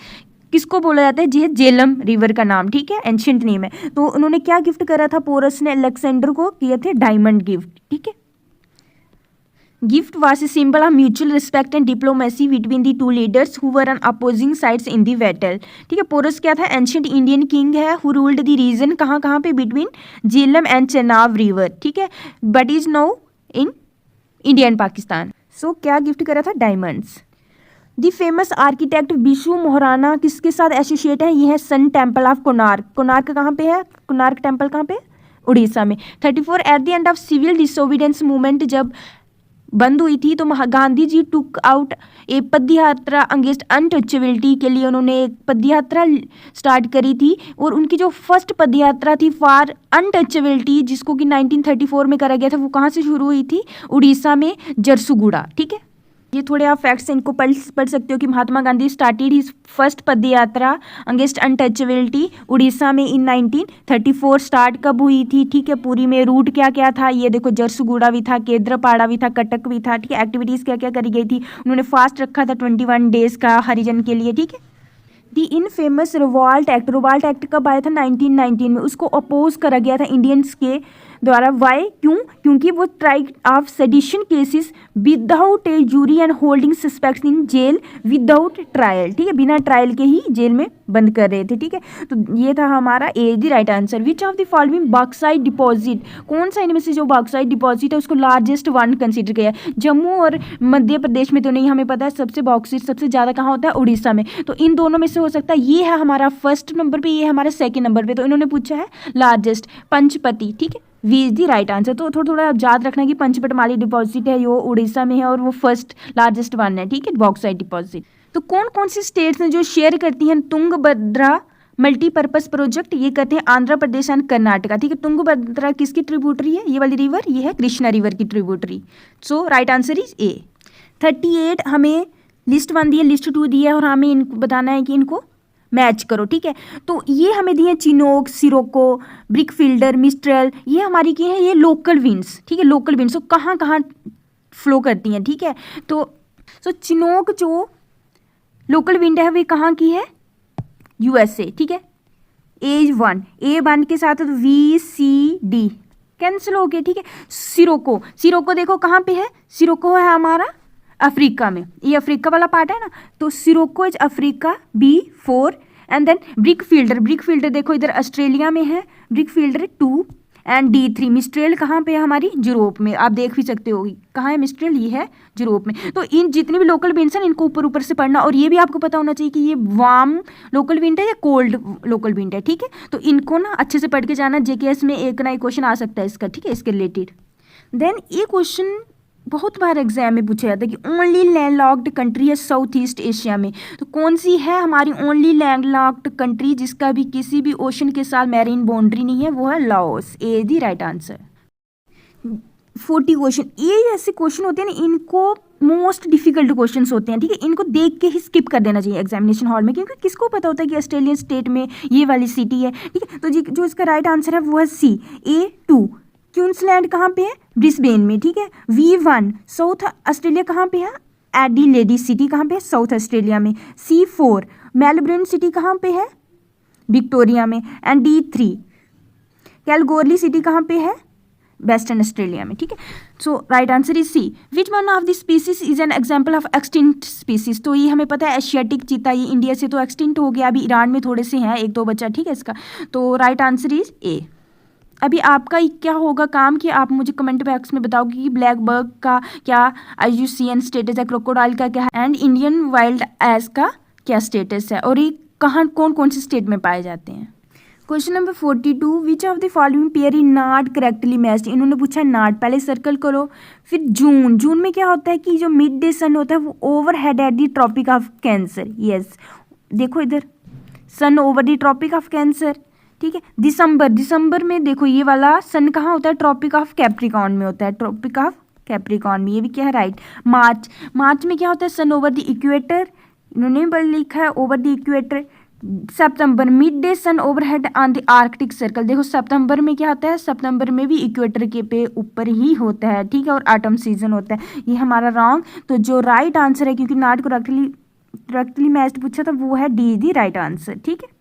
किसको बोला जाता है, जी जेलम रिवर का नाम, ठीक है, एंशियंट नेम है। तो उन्होंने क्या गिफ्ट करा था, पोरस ने अलेक्जेंडर को किए थे डायमंड गिफ्ट, ठीक है। Gift was a symbol of mutual respect and diplomacy between the two leaders who were on opposing sides in the battle, ठीक है। पोरस क्या था, एंशियंट इंडियन किंग है हु रूल्ड द रीजन कहाँ कहाँ पे, between Jhelum and Chenab river, ठीक है, but is now in India and Pakistan. So क्या गिफ्ट करा था, diamonds. The famous architect Bishu Maharana किसके साथ एसोसिएट है, ये है sun temple of Konark. Konark कहाँ पे है, कोणार्क टेम्पल कहाँ पे, उड़ीसा में। 34 at the end of civil disobedience movement, जब बंद हुई थी तो Gandhi ji took out a padyatra against untouchability के लिए उन्होंने एक पदयात्रा स्टार्ट करी थी। और उनकी जो फर्स्ट पदयात्रा थी फॉर अनटचेबिलिटी, जिसको कि 1934 में करा गया था, वो कहाँ से शुरू हुई थी, उड़ीसा में जरसुगुड़ा, ठीक है। ये थोड़े आप फैक्ट्स इनको पढ़ सकते हो कि Mahatma Gandhi started his first पदयात्रा अगेंस्ट अनटचेबिलिटी उड़ीसा में इन 1934। स्टार्ट कब हुई थी, ठीक है, पूरी में रूट क्या क्या था, ये देखो जरसुगुड़ा भी था, केंद्रपाड़ा भी था, कटक भी था, ठीक है। एक्टिविटीज़ क्या क्या करी गई थी, उन्होंने फास्ट रखा था 21 डेज का हरिजन के लिए, ठीक है। दी इन फेमस रिवॉल्ट एक्ट कब आया था, 1919 में। उसको अपोज करा गया था इंडियंस के द्वारा। वाई, क्यों, क्योंकि वो tried of sedition cases without a jury and holding suspects in jail without trial, ठीक है, बिना ट्रायल के ही जेल में बंद कर रहे थे, ठीक है। तो ये था हमारा A the right answer. Which of the following bauxite deposit, कौन सा इनमें से जो बॉक्साइट डिपॉजिट है उसको लार्जेस्ट वन कंसिडर किया है। जम्मू और मध्य प्रदेश में तो नहीं, हमें पता है सबसे बॉक्साइट सबसे ज़्यादा कहाँ होता है, उड़ीसा में। तो इन दोनों में से हो सकता है ये है हमारा फर्स्ट नंबर पे, ये है हमारा सेकेंड नंबर पे। तो इन्होंने पूछा है लार्जेस्ट, पंचपति, ठीक है, B is the right answer. तो थोड़ा थोड़ा याद रखना कि पंचपटमाली डिपॉजिट है, वो उड़ीसा में है और वो फर्स्ट लार्जेस्ट वन है, ठीक है, बॉक्साइट डिपॉजिट। तो कौन कौन सी स्टेट्स हैं जो शेयर करती हैं तुंगभद्रा मल्टीपर्पज प्रोजेक्ट, ये कहते हैं आंध्र प्रदेश एंड कर्नाटका, ठीक है। तुंगभद्रा किसकी ट्रिब्यूटरी है, ये वाली रिवर, ये है कृष्णा रिवर की tributary. So right answer is ए। 38 हमें लिस्ट 1 दी है, लिस्ट 2 दी है और हमें इनको बताना है कि इनको मैच करो, ठीक है। तो ये हमें दिए चिनोक, सिरोको, ब्रिकफील्डर, मिस्ट्रल, ये हमारी की है, ये लोकल विंड्स, ठीक है, लोकल विंड्स। तो कहाँ कहाँ फ्लो करती हैं, ठीक है। तो चिनोक जो लोकल विंड है वे कहाँ की है, यूएसए, ठीक है। A1 के साथ VCD कैंसिल हो गए, ठीक है। सिरोको देखो कहाँ पे है, सिरोको है हमारा अफ्रीका में, ये अफ्रीका वाला पार्ट है ना, तो sirocco is Africa, B4। And then brickfielder देखो इधर ऑस्ट्रेलिया में है, ब्रिकफील्डर 2 एंड D3। मिस्ट्रेल कहाँ पे है हमारी, यूरोप में, आप देख भी सकते हो कहाँ है मिस्ट्रेल, ये है यूरोप में। तो इन जितने भी लोकल विंड्स हैं इनको ऊपर ऊपर से पढ़ना, और ये भी आपको पता होना चाहिए कि ये वार्म लोकल विंड है या कोल्ड लोकल विंड है, ठीक है। तो इनको ना अच्छे से पढ़ के जाना, JKS में एक ना एक क्वेश्चन आ सकता है इसका, ठीक है, इसके रिलेटेड। देन ये क्वेश्चन बहुत बार एग्जाम में पूछा जाता है कि ओनली लैंडलॉक्ड कंट्री है साउथ ईस्ट एशिया में, तो कौन सी है हमारी ओनली लैंडलॉक्ड कंट्री जिसका भी किसी भी ओशन के साथ मैरीन बाउंड्री नहीं है, वो है Laos. A the right answer. 40 question, ये ऐसे क्वेश्चन होते हैं ना, इनको मोस्ट डिफिकल्ट क्वेश्चंस होते हैं, ठीक है। इनको देख के ही स्किप कर देना चाहिए एग्जामिनेशन हॉल में, क्योंकि किसको पता होता है कि ऑस्ट्रेलियन स्टेट में ये वाली सिटी है, ठीक है। तो जो इसका राइट आंसर है वो है C, A2। क्वींसलैंड कहाँ पे है, ब्रिस्बेन में, ठीक है। V1 साउथ ऑस्ट्रेलिया कहाँ पे है, एडिलेडी सिटी कहाँ पे है, साउथ ऑस्ट्रेलिया में। C4 मेलबर्न सिटी कहाँ पे है, विक्टोरिया में। एंड D3 कैलगोरी सिटी कहाँ पे है, वेस्टर्न ऑस्ट्रेलिया में, ठीक है। So right answer is C। Which one of the species is an example of extinct species, तो ये हमें पता है एशियाटिक चीता, ये इंडिया से तो एक्सटिंक्ट हो गया, अभी ईरान में थोड़े से हैं, 1-2 बच्चा, ठीक है इसका। तो राइट आंसर इज A। अभी आपका क्या होगा काम कि आप मुझे कमेंट बॉक्स में बताओगे कि ब्लैक बग का क्या IUCN स्टेटस है, क्रोकोडाइल का क्या है, एंड इंडियन वाइल्ड एस का क्या स्टेटस है, और ये कहाँ कौन कौन से स्टेट में पाए जाते हैं। Question number 42, which of the following pair in not correctly matched. इन्होंने पूछा नॉट, पहले सर्कल करो। फिर जून, जून में क्या होता है कि जो मिड डे सन होता है वो overhead at the tropic of cancer. Yes, देखो इधर sun over the tropic of cancer, ठीक है। दिसंबर, दिसंबर में देखो ये वाला सन कहाँ होता है, ट्रॉपिक ऑफ कैप्रिकॉन में होता है, ट्रॉपिक ऑफ कैप्रिकॉन में, ये भी क्या है राइट। मार्च, मार्च में क्या होता है, सन ओवर द इक्वेटर, इन्होंने लिखा है over the equator. September, mid day sun overhead on the Arctic circle, देखो सितंबर में क्या होता है, सितंबर में भी इक्वेटर के पे ऊपर ही होता है, ठीक है, और ऑटम सीजन होता है। ये हमारा रॉन्ग, तो जो राइट आंसर है, क्योंकि नॉट करेक्टली मैच्ड पूछा था, वो है डी दी राइट आंसर, ठीक है।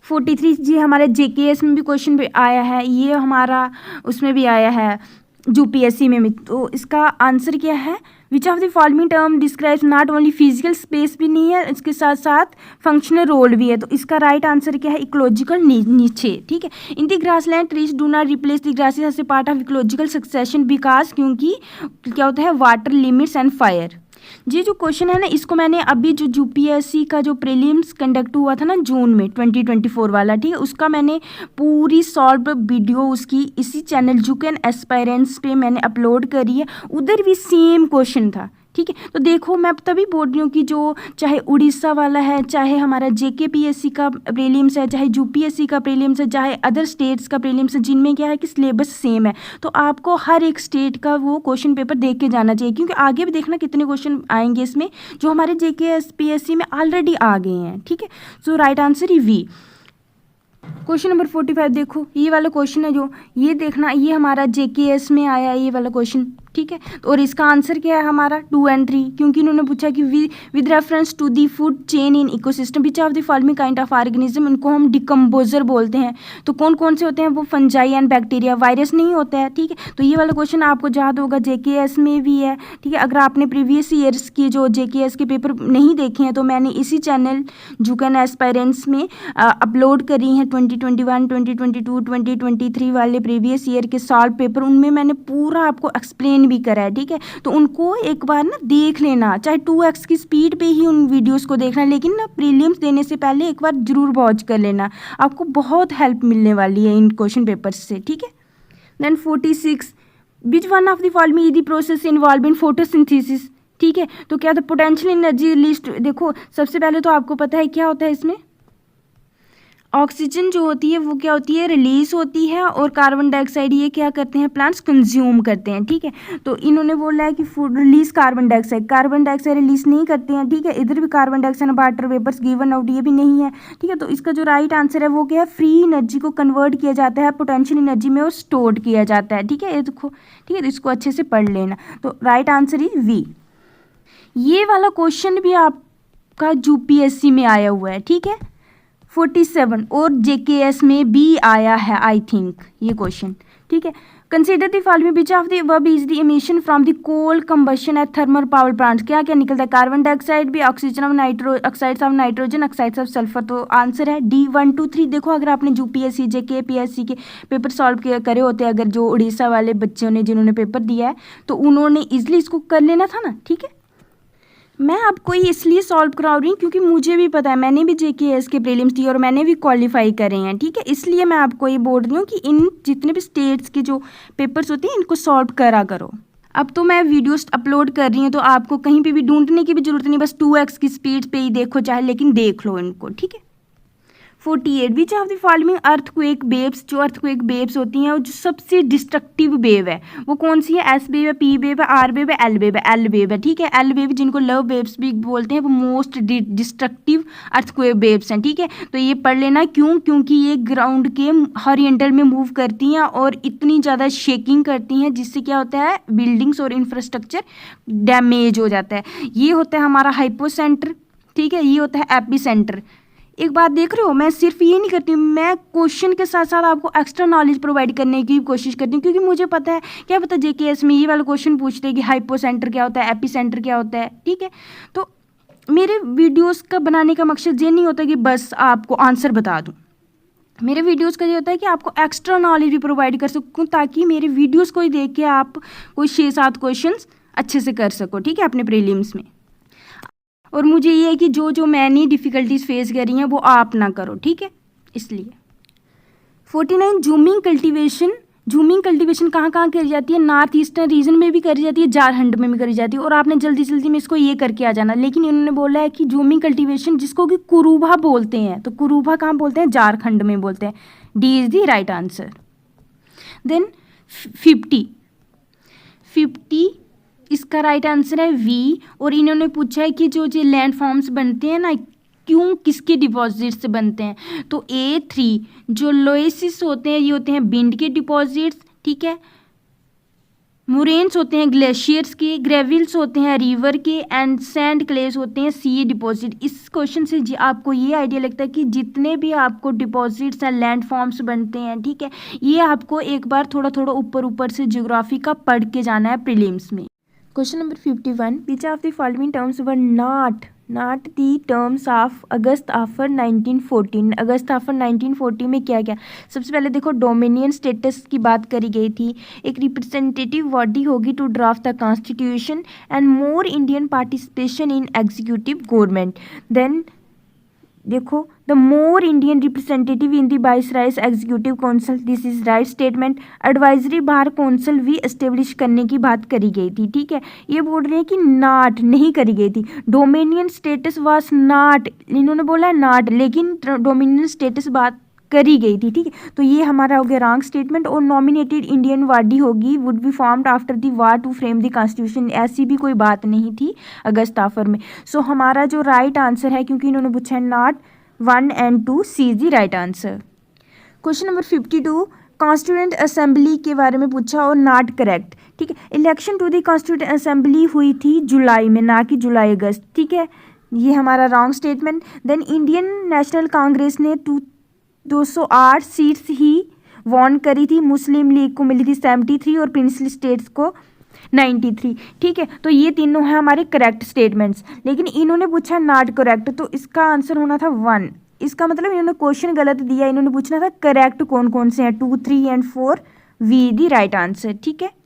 43 जी हमारे JKS में भी क्वेश्चन भी आया है, ये हमारा उसमें भी आया है UPSC में भी। तो इसका आंसर क्या है, विच of the following term describes not only physical space भी नहीं है, इसके साथ साथ फंक्शनल रोल भी है। तो इसका राइट आंसर क्या है, इकोलॉजिकल नीचे, ठीक है। In the grassland trees do not replace the grasses as a part of ecological succession because, क्योंकि क्या होता है, वाटर लिमिट्स एंड फायर। ये जो क्वेश्चन है ना, इसको मैंने अभी जो UPSC का जो प्रीलिम्स कंडक्ट हुआ था ना जून में 2024 वाला, ठीक है, उसका मैंने पूरी सॉल्व वीडियो उसकी इसी चैनल YOU CAN एस्पायरेंट्स पे मैंने अपलोड करी है, उधर भी सेम क्वेश्चन था, ठीक है। तो देखो मैं तभी बोल रही हूँ कि जो चाहे उड़ीसा वाला है, चाहे हमारा JKPSC का प्रीलिम्स है, चाहे UPSC का प्रीलिम्स है, चाहे अदर स्टेट्स का प्रीलिम्स है, जिनमें क्या है कि सिलेबस सेम है, तो आपको हर एक स्टेट का वो क्वेश्चन पेपर देख के जाना चाहिए, क्योंकि आगे भी देखना कितने क्वेश्चन आएंगे इसमें जो हमारे JKPSC में ऑलरेडी आ गए हैं, ठीक है। सो राइट आंसर ही वी। क्वेश्चन नंबर 45, देखो ये वाला क्वेश्चन है जो, ये देखना, ये हमारा JKS में आया ये वाला क्वेश्चन, ठीक है। और इसका आंसर क्या है हमारा 2 और 3, क्योंकि इन्होंने पूछा कि with reference to the food chain in ecosystem which of the following kind of organism, इनको हम डिकम्पोजर बोलते हैं। तो कौन कौन से होते हैं, वो फंजाई एंड बैक्टीरिया, वायरस नहीं होता है, ठीक है। तो ये वाला क्वेश्चन आपको याद होगा, JKS में भी है, ठीक है। अगर आपने प्रीवियस ईयर्स की जो JKS के पेपर नहीं देखे हैं, तो मैंने इसी चैनल YOU CAN एस्पायरेंट्स में अपलोड करी हैं 2021, 2022, 2023 वाले प्रीवियस ईयर के सॉल्व पेपर, उनमें मैंने पूरा आपको एक्सप्लेन भी करा है, ठीक है। तो उनको एक बार ना देख लेना, चाहे 2x की स्पीड पे ही उन वीडियोस को देखना, लेकिन ना प्रीलिम्स देने से पहले एक बार जरूर वॉच कर लेना, आपको बहुत हेल्प मिलने वाली है इन क्वेश्चन पेपर्स से, ठीक है। Then 46, which one of the following is the process involve in photosynthesis, ठीक है। तो क्या था, पोटेंशियल एनर्जी लिस्ट, देखो सबसे पहले तो आपको पता है क्या होता है इसमें, ऑक्सीजन जो होती है वो क्या होती है, रिलीज होती है, और कार्बन डाइऑक्साइड ये क्या करते हैं, प्लांट्स कंज्यूम करते हैं, ठीक है। तो इन्होंने बोला है कि food release carbon dioxide release नहीं करते हैं, ठीक है। इधर भी carbon dioxide water vapours given out, ये भी नहीं है, ठीक है। तो इसका जो राइट आंसर है वो क्या है, फ्री एनर्जी को कन्वर्ट किया जाता है पोटेंशियल एनर्जी में और स्टोर किया जाता है, ठीक है। ये देखो, ठीक है, तो इसको अच्छे से पढ़ लेना। तो राइट आंसर इज वी। ये वाला क्वेश्चन भी आपका UPSC में आया हुआ है, ठीक है। 47 और JKS में भी आया है आई थिंक ये क्वेश्चन, ठीक है। Consider the following which of the above is the emission from the coal combustion at thermal power plants, क्या क्या निकलता है, कार्बन डाइऑक्साइड भी, oxygen of oxides of nitrogen, oxides of sulphur. तो answer है D 1, 2, 3। देखो अगर आपने UPSC JKPSC के पेपर सॉल्व करे होते, अगर जो उड़ीसा वाले बच्चों ने जिन्होंने पेपर दिया है, तो उन्होंने इजिली इसको कर लेना था ना, ठीक है। मैं आपको ये इसलिए सॉल्व करा रही हूँ क्योंकि मुझे भी पता है, मैंने भी JKS के प्रीलिम्स दिए और मैंने भी क्वालिफाई करे हैं, ठीक है। इसलिए मैं आपको ये बोल रही हूँ कि इन जितने भी स्टेट्स के जो पेपर्स होते हैं इनको सॉल्व करा करो। अब तो मैं वीडियोस अपलोड कर रही हूँ, तो आपको कहीं पे भी ढूंढने की भी जरूरत नहीं, बस 2x की स्पीड पे ही देखो चाहे, लेकिन देख लो इनको, ठीक है। 48, विच of the following earthquake waves, जो अर्थक्वेक वेव्स होती हैं और जो सबसे डिस्ट्रक्टिव वेव है वो कौन सी है, S वेव है, P वेव है, R वेव है, L वेव है, L वेव है, ठीक है। L वेव जिनको लव वेव्स भी बोलते हैं, वो मोस्ट डिस्ट्रक्टिव अर्थक्वेक वेव्स हैं, ठीक है। तो ये पढ़ लेना, क्यों, क्योंकि ये ग्राउंड के हॉरिजॉन्टल में मूव करती हैं और इतनी ज़्यादा शेकिंग करती हैं जिससे क्या होता है, बिल्डिंग्स और इंफ्रास्ट्रक्चर डैमेज हो जाता है। ये होता है हमारा हाइपोसेंटर, ठीक है, ये होता है एपिसेंटर। एक बात देख रहे हो, मैं सिर्फ ये नहीं करती हूँ, मैं क्वेश्चन के साथ साथ आपको एक्स्ट्रा नॉलेज प्रोवाइड करने की कोशिश करती हूँ, क्योंकि मुझे पता है, क्या पता JKS में ये वाला क्वेश्चन पूछते हैं कि हाइपोसेंटर क्या होता है, एपिसेंटर क्या होता है, ठीक है। तो मेरे वीडियोस का बनाने का मकसद ये नहीं होता कि बस आपको आंसर बता दूँ, मेरे वीडियोस का ये होता है कि आपको एक्स्ट्रा नॉलेज भी प्रोवाइड कर सकूँ, ताकि मेरे वीडियोस को ही देख के आप कोई 6-7 क्वेश्चंस अच्छे से कर सको, ठीक है, अपने प्रीलिम्स में। और मुझे ये है कि जो जो मैंने डिफ़िकल्टीज फेस करी हैं वो आप ना करो, ठीक है, इसलिए। 49 जूमिंग कल्टीवेशन कहाँ कहाँ करी जाती है? नॉर्थ ईस्टर्न रीजन में भी करी जाती है, झारखंड में भी करी जाती है। और आपने जल्दी जल्दी में इसको ये करके आ जाना, लेकिन इन्होंने बोला है कि जूमिंग कल्टीवेशन जिसको कि कुरूबा बोलते हैं, तो कुरूबा कहाँ बोलते हैं? झारखंड में बोलते हैं। D is the right answer. Then 50 इसका राइट आंसर है वी। और इन्होंने पूछा है कि जो लैंड फॉर्म्स बनते हैं ना, क्यों, किसके डिपॉजिट से बनते हैं? तो A3 जो लोएसिस होते हैं ये होते हैं विंड के डिपॉजिट्स, ठीक है। मुरेन्स होते हैं ग्लेशियर्स के, ग्रेविल्स होते हैं रिवर के, एंड सैंड क्लेस होते हैं सी डिपॉजिट। इस क्वेश्चन से आपको ये आइडिया लगता है कि जितने भी आपको डिपॉजिट्स एंड लैंड फॉर्म्स बनते हैं, ठीक है, ये आपको एक बार थोड़ा थोड़ा ऊपर से ज्योग्राफी का पढ़ के जाना है प्रीलिम्स में। Question number 51, which of the following terms were not the terms of August after 1914। August after 1940 में क्या क्या? सबसे पहले देखो, डोमिनियन स्टेटस की बात करी गई थी, एक रिप्रेजेंटेटिव बॉडी होगी to draft the constitution, and more Indian participation in executive government. Then देखो, the more Indian representative in the viceroy's executive council, this is right statement. Advisory bar council भी establish करने की बात करी गई थी, ठीक है। ये बोल रहे हैं कि नॉट नहीं करी गई थी, डोमिनियन स्टेटस वाज नॉट, इन्होंने बोला है नॉट, लेकिन डोमिनियन स्टेटस बात करी गई थी, ठीक है। तो ये हमारा हो गया रॉन्ग स्टेटमेंट। और नॉमिनेटेड इंडियन बॉडी होगी would be formed after the war to frame the constitution, ऐसी भी कोई बात नहीं थी अगस्त आफ्टर में। सो हमारा जो राइट आंसर है, क्योंकि इन्होंने पूछा है not, 1 and 2 C is the right answer. Question number 52, constituent assembly के बारे में पूछा और नॉट करेक्ट, ठीक है। Election to the constituent assembly हुई थी जुलाई में, ना कि जुलाई अगस्त, ठीक है, ये हमारा wrong statement. Then Indian National Congress ने 208 सीट्स ही वॉन करी थी, मुस्लिम लीग को मिली थी 73 और प्रिंसली स्टेट्स को 93, ठीक है। तो ये तीनों हैं हमारे करेक्ट स्टेटमेंट्स, लेकिन इन्होंने पूछा नॉट करेक्ट, तो इसका आंसर होना था 1। इसका मतलब इन्होंने क्वेश्चन गलत दिया, इन्होंने पूछना था करेक्ट कौन कौन से हैं, 2, 3 and 4 B the right answer, ठीक है।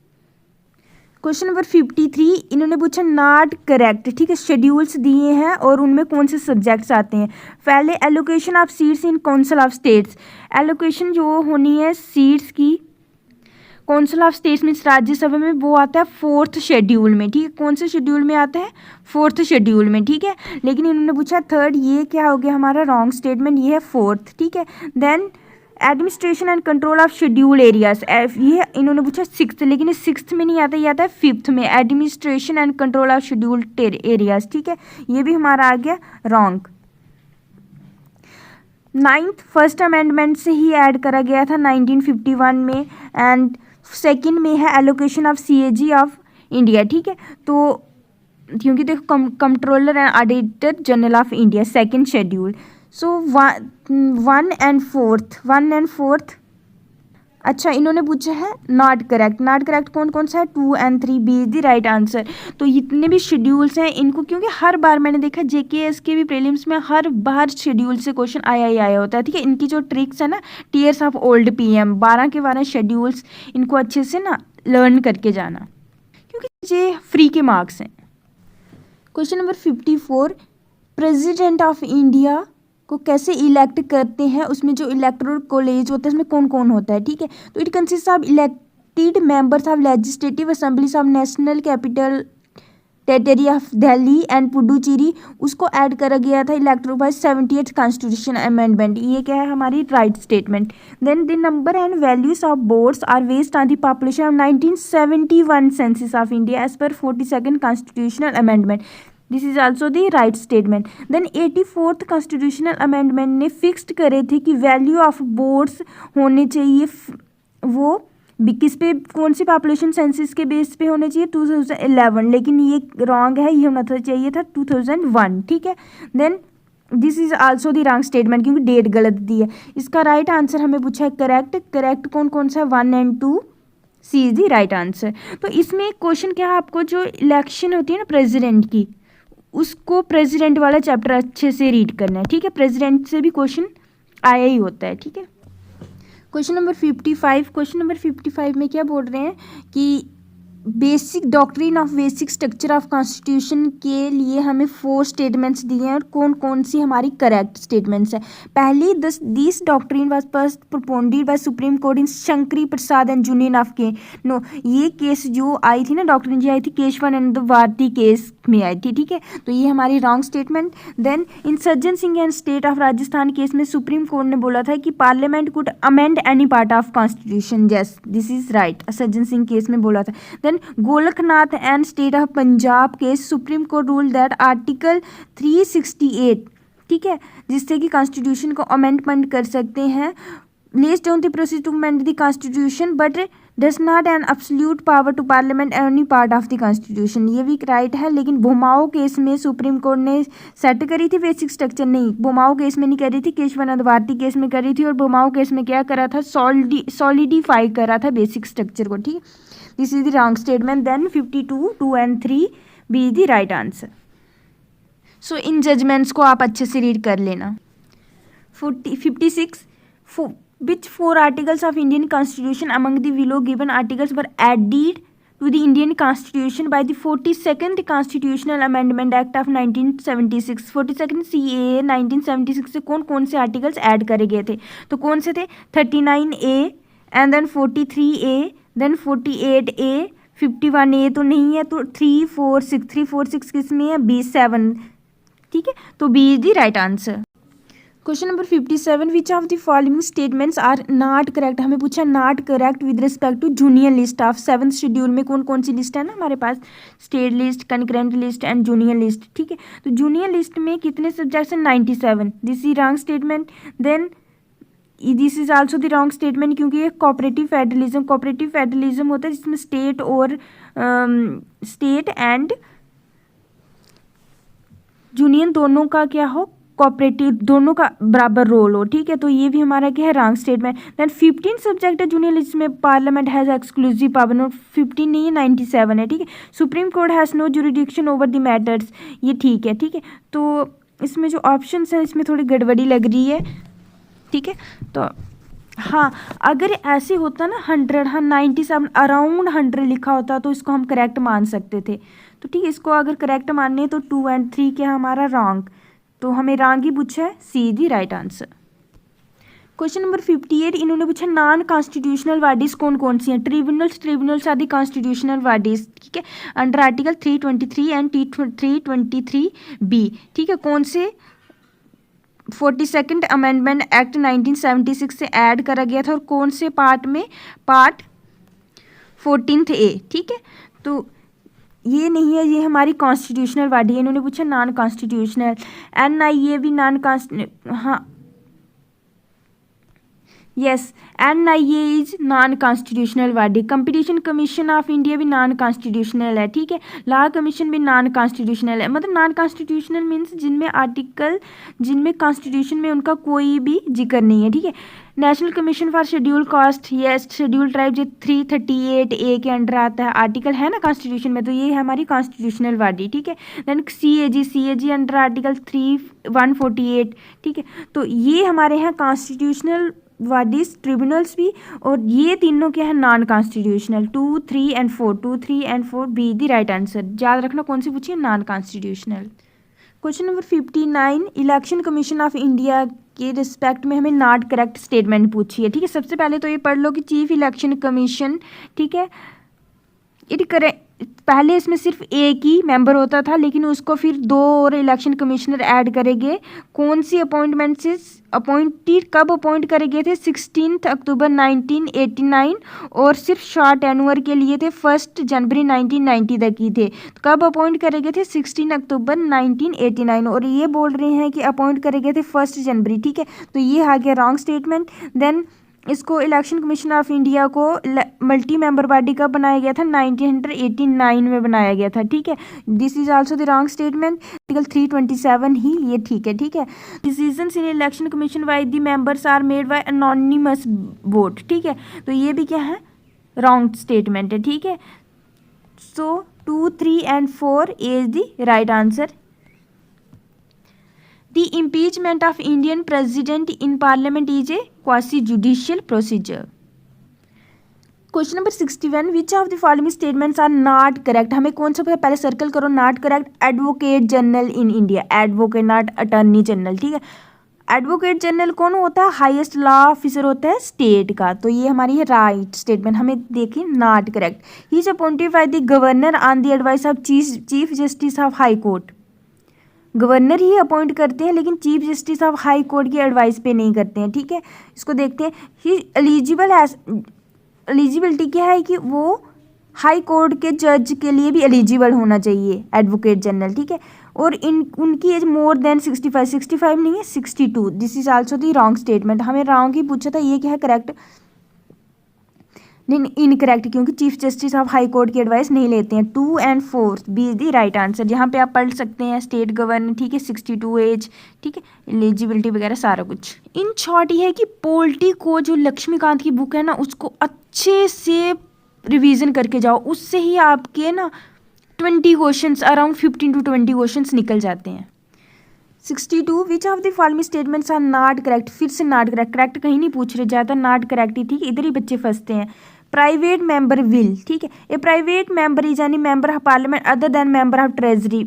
क्वेश्चन नंबर 53, इन्होंने पूछा नॉट करेक्ट, ठीक है। शेड्यूल्स दिए हैं और उनमें कौन से सब्जेक्ट्स आते हैं। पहले allocation of seats in council of states, allocation जो होनी है सीट्स की council of states means Rajya Sabha में, वो आता है 4th शेड्यूल में, ठीक है। कौन से शेड्यूल में आता है? 4th शेड्यूल में, ठीक है। लेकिन इन्होंने पूछा 3rd, ये क्या हो गया हमारा रॉन्ग स्टेटमेंट, ये है 4th, ठीक है। Then administration and control of schedule areas, ये इन्होंने पूछा 6th, लेकिन ये 6th में नहीं आता, ये आता है 5th में, administration and control of schedule areas, ठीक है। ये भी हमारा आ गया रॉन्ग। 9th फर्स्ट अमेंडमेंट से ही ऐड करा गया था 1951 में, एंड 2nd में है allocation of CAG of India, ठीक है। तो क्योंकि देखो controller and auditor general of India 2nd schedule. So 1 and 4th, अच्छा इन्होंने पूछा है नॉट करेक्ट कौन कौन सा है? 2 and 3 B is the right answer. तो जितने भी शेड्यूल्स हैं इनको, क्योंकि हर बार मैंने देखा JKS के भी प्रीलिम्स में हर बार शेड्यूल से क्वेश्चन आया ही आया होता है, ठीक है। इनकी जो ट्रिक्स है ना, टीयर्स ऑफ ओल्ड PM 12 के 12 शेड्यूल्स, इनको अच्छे से ना लर्न करके जाना, क्योंकि ये फ्री के मार्क्स हैं। Question number 54, president of India को कैसे इलेक्ट करते हैं, उसमें जो इलेक्टोरल कॉलेज होता है उसमें कौन कौन होता है, ठीक है। तो it consist of elected members of legislative assemblies of national capital territory of Delhi and Puducherry, उसको ऐड करा गया था electoral bye 70th constitution amendment, ये क्या है हमारी right statement. Then the number and values of boards are based on the population of 1971 census of India as per 42nd constitutional amendment, this is also the right statement. Then 84th constitutional amendment ने fixed करे थे कि value of boards होने चाहिए, वो किस पे, कौन सी पॉपुलेशन सेंसस के बेस पे होने चाहिए, 2011, लेकिन ये रॉन्ग है, ये होना चाहिए था 2001, ठीक है। Then this is also the wrong statement, क्योंकि डेट गलत दी है। इसका राइट आंसर हमें पूछा है करेक्ट कौन कौन सा है? 1 and 2 C is the right answer. तो इसमें क्वेश्चन क्या है, आपको जो इलेक्शन होती है ना प्रेसिडेंट की, उसको प्रेसिडेंट वाला चैप्टर अच्छे से रीड करना है, ठीक है। प्रेसिडेंट से भी क्वेश्चन आया ही होता है, ठीक है। क्वेश्चन नंबर 55, क्वेश्चन नंबर 55 में क्या बोल रहे हैं कि basic doctrine of basic structure of constitution के लिए हमें 4 स्टेटमेंट्स दिए हैं और कौन कौन सी हमारी करेक्ट स्टेटमेंट्स है। पहली, this doctrine was first propounded by supreme court in Shankari Prasad and union of के नो, ये केस जो आई थी ना, डॉक्ट्रिन जो आई थी केशवानंद भारती केस में आई थी, ठीक है, तो ये हमारी wrong statement. Then in Sajjan Singh and state of Rajasthan case में सुप्रीम कोर्ट ने बोला था कि parliament could amend any part of constitution, yes this is right, Sajjan Singh case में बोला था। Then Golaknath and state of Punjab case, Supreme Court rule that article 368, ठीक है, जिससे कि कॉन्स्टिट्यूशन को अमेंडमेंट कर सकते हैं, lays down the process to amend the constitution but does not an absolute power to parliament any part of the constitution, ये भी राइट है। लेकिन भूमाओ केस में सुप्रीम कोर्ट ने सेट करी थी बेसिक स्ट्रक्चर, नहीं भूमाओ केस में नहीं करी थी, केशवानंद भारती केस में करी थी, और भूमाओ केस में क्या करा था, सॉलिडिफाई करा था बेसिक स्ट्रक्चर को, ठीक है। This is the wrong statement. Then 52, 2 and 3 B the right answer. So in judgments को आप अच्छे से रीड कर लेना। 56, which 4 articles of Indian Constitution among the below given articles were added to the Indian Constitution by the 42nd Constitutional Amendment Act of 1976। 42nd CAA 1976 से कौन कौन से आर्टिकल्स ऐड करे गए थे, तो कौन से थे, 39A and then 43A, then 48A, 51A तो नहीं है, तो 346 किस में है, B7, ठीक है, तो B is the right answer. Question number 57, which of the following statements are not correct, हमें पूछा not correct with respect to junior list of 7th schedule में कौन कौन सी लिस्ट है ना हमारे पास, state list, concurrent list and junior list, ठीक है, तो जूनियर लिस्ट में कितने सब्जेक्ट्स हैं, 97, this is wrong statement. Then this is also the wrong statement, क्योंकि ये कोऑपरेटिव फेडरलिज्म होता है जिसमें स्टेट एंड यूनियन दोनों का क्या हो, कोऑपरेटिव दोनों का बराबर रोल हो, ठीक है, तो ये भी हमारा क्या है, रॉन्ग स्टेटमेंट। देन 15 सब्जेक्ट है जूनियर लिस्ट में, parliament has exclusive power, not 15 नहीं है, 97 है, ठीक है। Supreme Court has no jurisdiction over the matters, ये ठीक है, ठीक है, तो इसमें जो ऑप्शंस हैं इसमें थोड़ी गड़बड़ी लग रही है, ठीक है, तो हाँ अगर ऐसे होता ना 100, हाँ 97 अराउंड 100 लिखा होता तो इसको हम करेक्ट मान सकते थे, तो ठीक है, इसको अगर करेक्ट मानने तो 2 and 3 क्या हमारा रॉन्ग, तो हमें रॉन्ग ही पूछा है, सी दी राइट आंसर। क्वेश्चन नंबर 58, इन्होंने पूछा नॉन कॉन्स्टिट्यूशनल बॉडीज कौन कौन सी हैं, ट्रिब्यूनल्स आदि कॉन्स्टिट्यूशनल बॉडीज, ठीक है, अंडर आर्टिकल 323 एंड 323B, ठीक है, कौन से 42nd अमेंडमेंट एक्ट 1976 से ऐड करा गया था और कौन से पार्ट में, पार्ट 14A, ठीक है, तो ये नहीं है, ये हमारी कॉन्स्टिट्यूशनल बॉडी है, इन्होंने पूछा नॉन कॉन्स्टिट्यूशनल, NIA भी नॉन हाँ yes, NIA is non constitutional body, competition commission of India भी नॉन कॉन्स्टिट्यूशनल है, ठीक है, लॉ कमीशन भी नॉन कॉन्स्टिट्यूशनल है, मतलब नॉन कॉन्स्टिट्यूशनल मीन्स जिनमें कॉन्स्टिट्यूशन में उनका कोई भी जिक्र नहीं है, ठीक है। National commission for schedule caste, yes schedule tribe जो 338A के अंडर आता है, आर्टिकल है ना कॉन्स्टिट्यूशन में, तो ये है हमारी कॉन्स्टिट्यूशनल बॉडी, ठीक है। देन CAG अंडर आर्टिकल 148, ठीक है, तो ये हमारे यहाँ कॉन्स्टिट्यूशनल बॉडीज, ट्रिब्यूनल्स भी, और ये तीनों क्या है, non constitutional, 2, 3 and 4 be the right answer, याद रखना कौन सी पूछी है, non constitutional. Question number 59, election commission of India के रिस्पेक्ट में हमें नॉट करेक्ट स्टेटमेंट पूछी है, ठीक है, सबसे पहले तो ये पढ़ लो कि चीफ इलेक्शन कमीशन, ठीक है, इट करेक्ट, पहले इसमें सिर्फ एक ही मेंबर होता था, लेकिन उसको फिर 2 और इलेक्शन कमिश्नर ऐड करेंगे, कौन सी अपॉइंटमेंट से कब अपॉइंट करे गए थे, 16 अक्टूबर 1989, और सिर्फ शॉर्ट टेन्योर के लिए थे, 1 जनवरी 1990 तक की थे, तो कब अपॉइंट करे गए थे, 16 अक्टूबर 1989, और ये बोल रहे हैं कि अपॉइंट करे गए थे 1 जनवरी, ठीक है, तो ये आ गया रॉन्ग स्टेटमेंट। देन इसको इलेक्शन कमीशन ऑफ इंडिया को मल्टी मेंबर बॉडी कब बनाया गया था, 1989 में बनाया गया था, ठीक है, this is also the wrong statement, article 327 ही ये ठीक है, ठीक है। Decisions in election commission by the members are made by anonymous vote, ठीक है, तो ये भी क्या है, रॉन्ग स्टेटमेंट है, ठीक है, so 2, 3 and 4 is the right answer. The impeachment of Indian president in parliament is a quasi judicial procedure. Question number 61, which of the following statements are not correct. हमें कौन सा पहले सर्कल करो, not correct. Advocate general in India, advocate not attorney general, ठीक है। Advocate general कौन होता है, हाईएस्ट लॉ ऑफिसर होता है स्टेट का, तो ये हमारी है राइट स्टेटमेंट, हमें देखिए not correct. He is appointed by the governor on the advice of chief justice of high court. Governor ही अपॉइंट करते हैं लेकिन chief justice of high court की एडवाइस पे नहीं करते हैं, ठीक है। इसको देखते हैं। ही एलिजिबल एज, एलिजिबिलिटी क्या है कि वो हाई कोर्ट के जज के लिए भी एलिजिबल होना चाहिए एडवोकेट जनरल, ठीक है। और उनकी एज मोर देन 65 नहीं है 62। This is also the wrong statement, हमें रॉन्ग ही पूछा था, ये क्या है करेक्ट, नहीं इनकरेक्ट, क्योंकि chief justice of high court की एडवाइस नहीं लेते हैं। 2 और 4 B is the right answer. यहाँ पे आप पढ़ सकते हैं स्टेट गवर्नर, ठीक है, 62 एज, ठीक है, एलिजिबिलिटी वगैरह सारा कुछ। इन शॉर्ट ये है कि पॉलिटी को जो लक्ष्मीकांत की बुक है ना उसको अच्छे से रिवीजन करके जाओ, उससे ही आपके ना 20 क्वेश्चंस, अराउंड 15 to 20 क्वेश्चंस निकल जाते हैं। 62, which of the following statements are not correct. फिर से नॉट करेक्ट, करेक्ट कहीं नहीं पूछ रहे, ज़्यादा नॉट करेक्ट ही, ठीक है, इधर ही बच्चे फंसते हैं। प्राइवेट मेंबर विल, ठीक है, a private member is any member of parliament other than member of treasury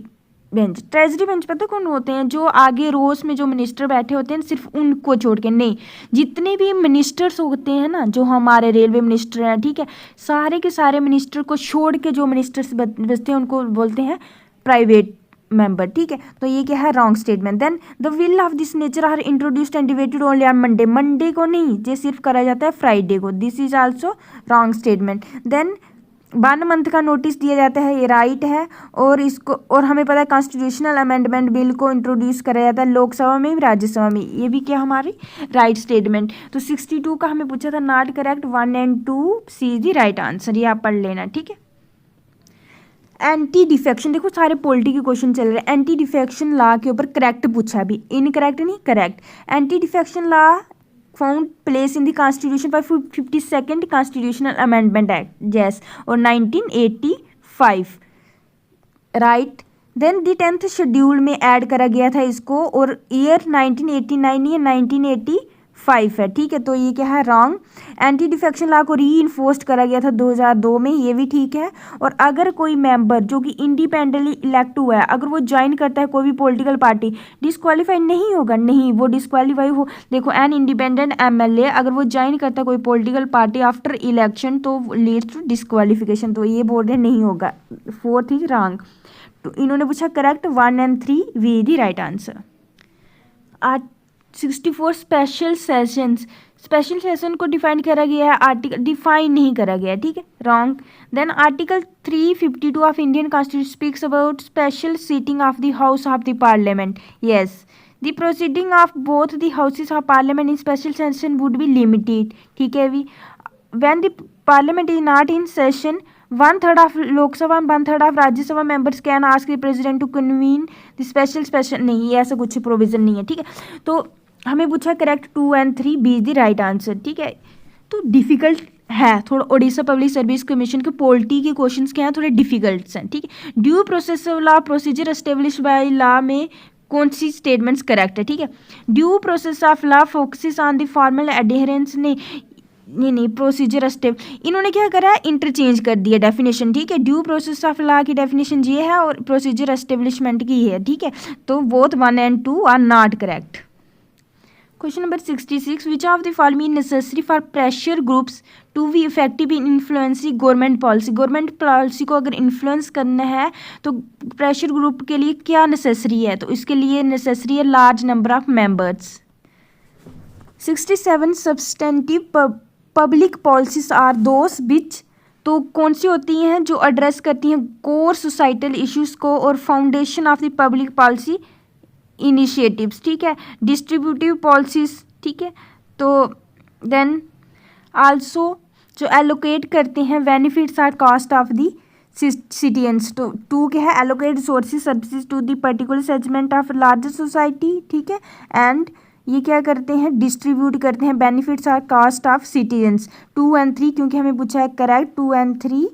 bench. Treasury bench पता कौन होते हैं, जो आगे रोज में जो मिनिस्टर बैठे होते हैं, सिर्फ उनको छोड़ के, नहीं जितने भी मिनिस्टर्स होते हैं ना, जो हमारे रेलवे मिनिस्टर हैं, ठीक है, सारे के सारे मिनिस्टर को छोड़ के जो मिनिस्टर्स बचते हैं उनको बोलते हैं प्राइवेट मेंबर, ठीक है। तो ये क्या है wrong statement. Then the bill of this nature are introduced and debated only on Monday, Monday को नहीं, ये सिर्फ करा जाता है फ्राइडे को, this is also wrong statement. Then 1 month का नोटिस दिया जाता है, ये राइट है। और इसको, और हमें पता है कॉन्स्टिट्यूशनल अमेंडमेंट बिल को इंट्रोड्यूस करा जाता है लोकसभा में, राज्यसभा में, ये भी क्या हमारी राइट स्टेटमेंट। तो 62 का हमें पूछा था नॉट करेक्ट, 1 और 2 C is the right answer, ये आप पढ़ लेना, ठीक है। एंटी डिफेक्शन, देखो सारे पॉलिटी के क्वेश्चन चल रहे हैं। एंटी डिफेक्शन लॉ के ऊपर करेक्ट पूछा, अभी इनकरेक्ट नहीं correct. Anti defection law found place in the constitution by 52nd constitutional amendment act, yes, और 1985, right. Then the 10th schedule में ऐड करा गया था इसको, और ईयर 1989 या 1985 है, ठीक है। तो ये क्या है रॉन्ग। एंटी डिफेक्शन लॉ को री इन्फोर्स्ड करा गया था 2002 में, ये भी ठीक है। और अगर कोई मेंबर जो कि इंडिपेंडेंटली इलेक्ट हुआ है, अगर वो ज्वाइन करता है कोई भी पॉलिटिकल पार्टी, डिस्क्वालीफाई नहीं होगा, नहीं वो डिस्क्वालीफाई हो, देखो एन इंडिपेंडेंट एमएलए अगर वो ज्वाइन करता है कोई पॉलिटिकल पार्टी आफ्टर इलेक्शन तो लीड्स टू डिस्क्वालिफिकेशन, तो ये बोल रहे नहीं होगा, 4th इज रॉन्ग। तो इन्होंने पूछा करेक्ट, 1 और 3 B the right answer. 64 special sessions, special session को डिफाइन करा गया है, आर्टिकल डिफाइन नहीं करा गया, ठीक है, wrong. Then article 352 of Indian constitution speaks about special sitting of the house of the parliament, yes. The proceeding of both the houses of parliament in special session would be limited, ठीक है। We when the parliament is not in session, 1/3 of Lok Sabha 1/3 of Rajya Sabha members can ask the president to convene the special नहीं, ऐसा कुछ provision नहीं है, ठीक है। तो हमें पूछा करेक्ट 2 और 3 B is the right answer, ठीक है। तो डिफिकल्ट है थोड़ा, ओडिशा पब्लिक सर्विस कमीशन के पॉलिटी के क्वेश्चंस क्या हैं, थोड़े डिफिकल्ट हैं, ठीक है। Due process of law procedure establish by law में कौन सी स्टेटमेंट्स करेक्ट है, ठीक है। Due process of law focuses on the formal adherence, नहीं प्रोसीजर स्टेप, इन्होंने क्या करा है इंटरचेंज कर दिया डेफिनेशन, ठीक है। ड्यू प्रोसेस ऑफ लॉ की डेफिनेशन ये है और प्रोसीजर एस्टेब्लिशमेंट की है, ठीक है। तो बोथ 1 और 2 are not correct. Question number 66, which of the following necessary for pressure groups to be effective in influencing government policy. Government policy को अगर इन्फ्लुएंस करना है तो प्रेशर ग्रुप के लिए क्या नेसेसरी है, तो इसके लिए नेसेसरी है large number of members. 67 substantive public policies are those which, तो कौन सी होती हैं जो एड्रेस करती हैं कोर सोसाइटल इश्यूज को और foundation of the public policy initiatives, ठीक है। डिस्ट्रीब्यूटिव पॉलिसीज, ठीक है। तो देन आल्सो जो एलोकेट करते हैं benefits or cost of the citizens, तो 2 क्या है allocate resources services to the particular segment of larger society, ठीक है। एंड ये क्या करते हैं डिस्ट्रीब्यूट करते हैं benefits or cost of citizens. 2 और 3 क्योंकि हमें पूछा है करेक्ट, 2 और 3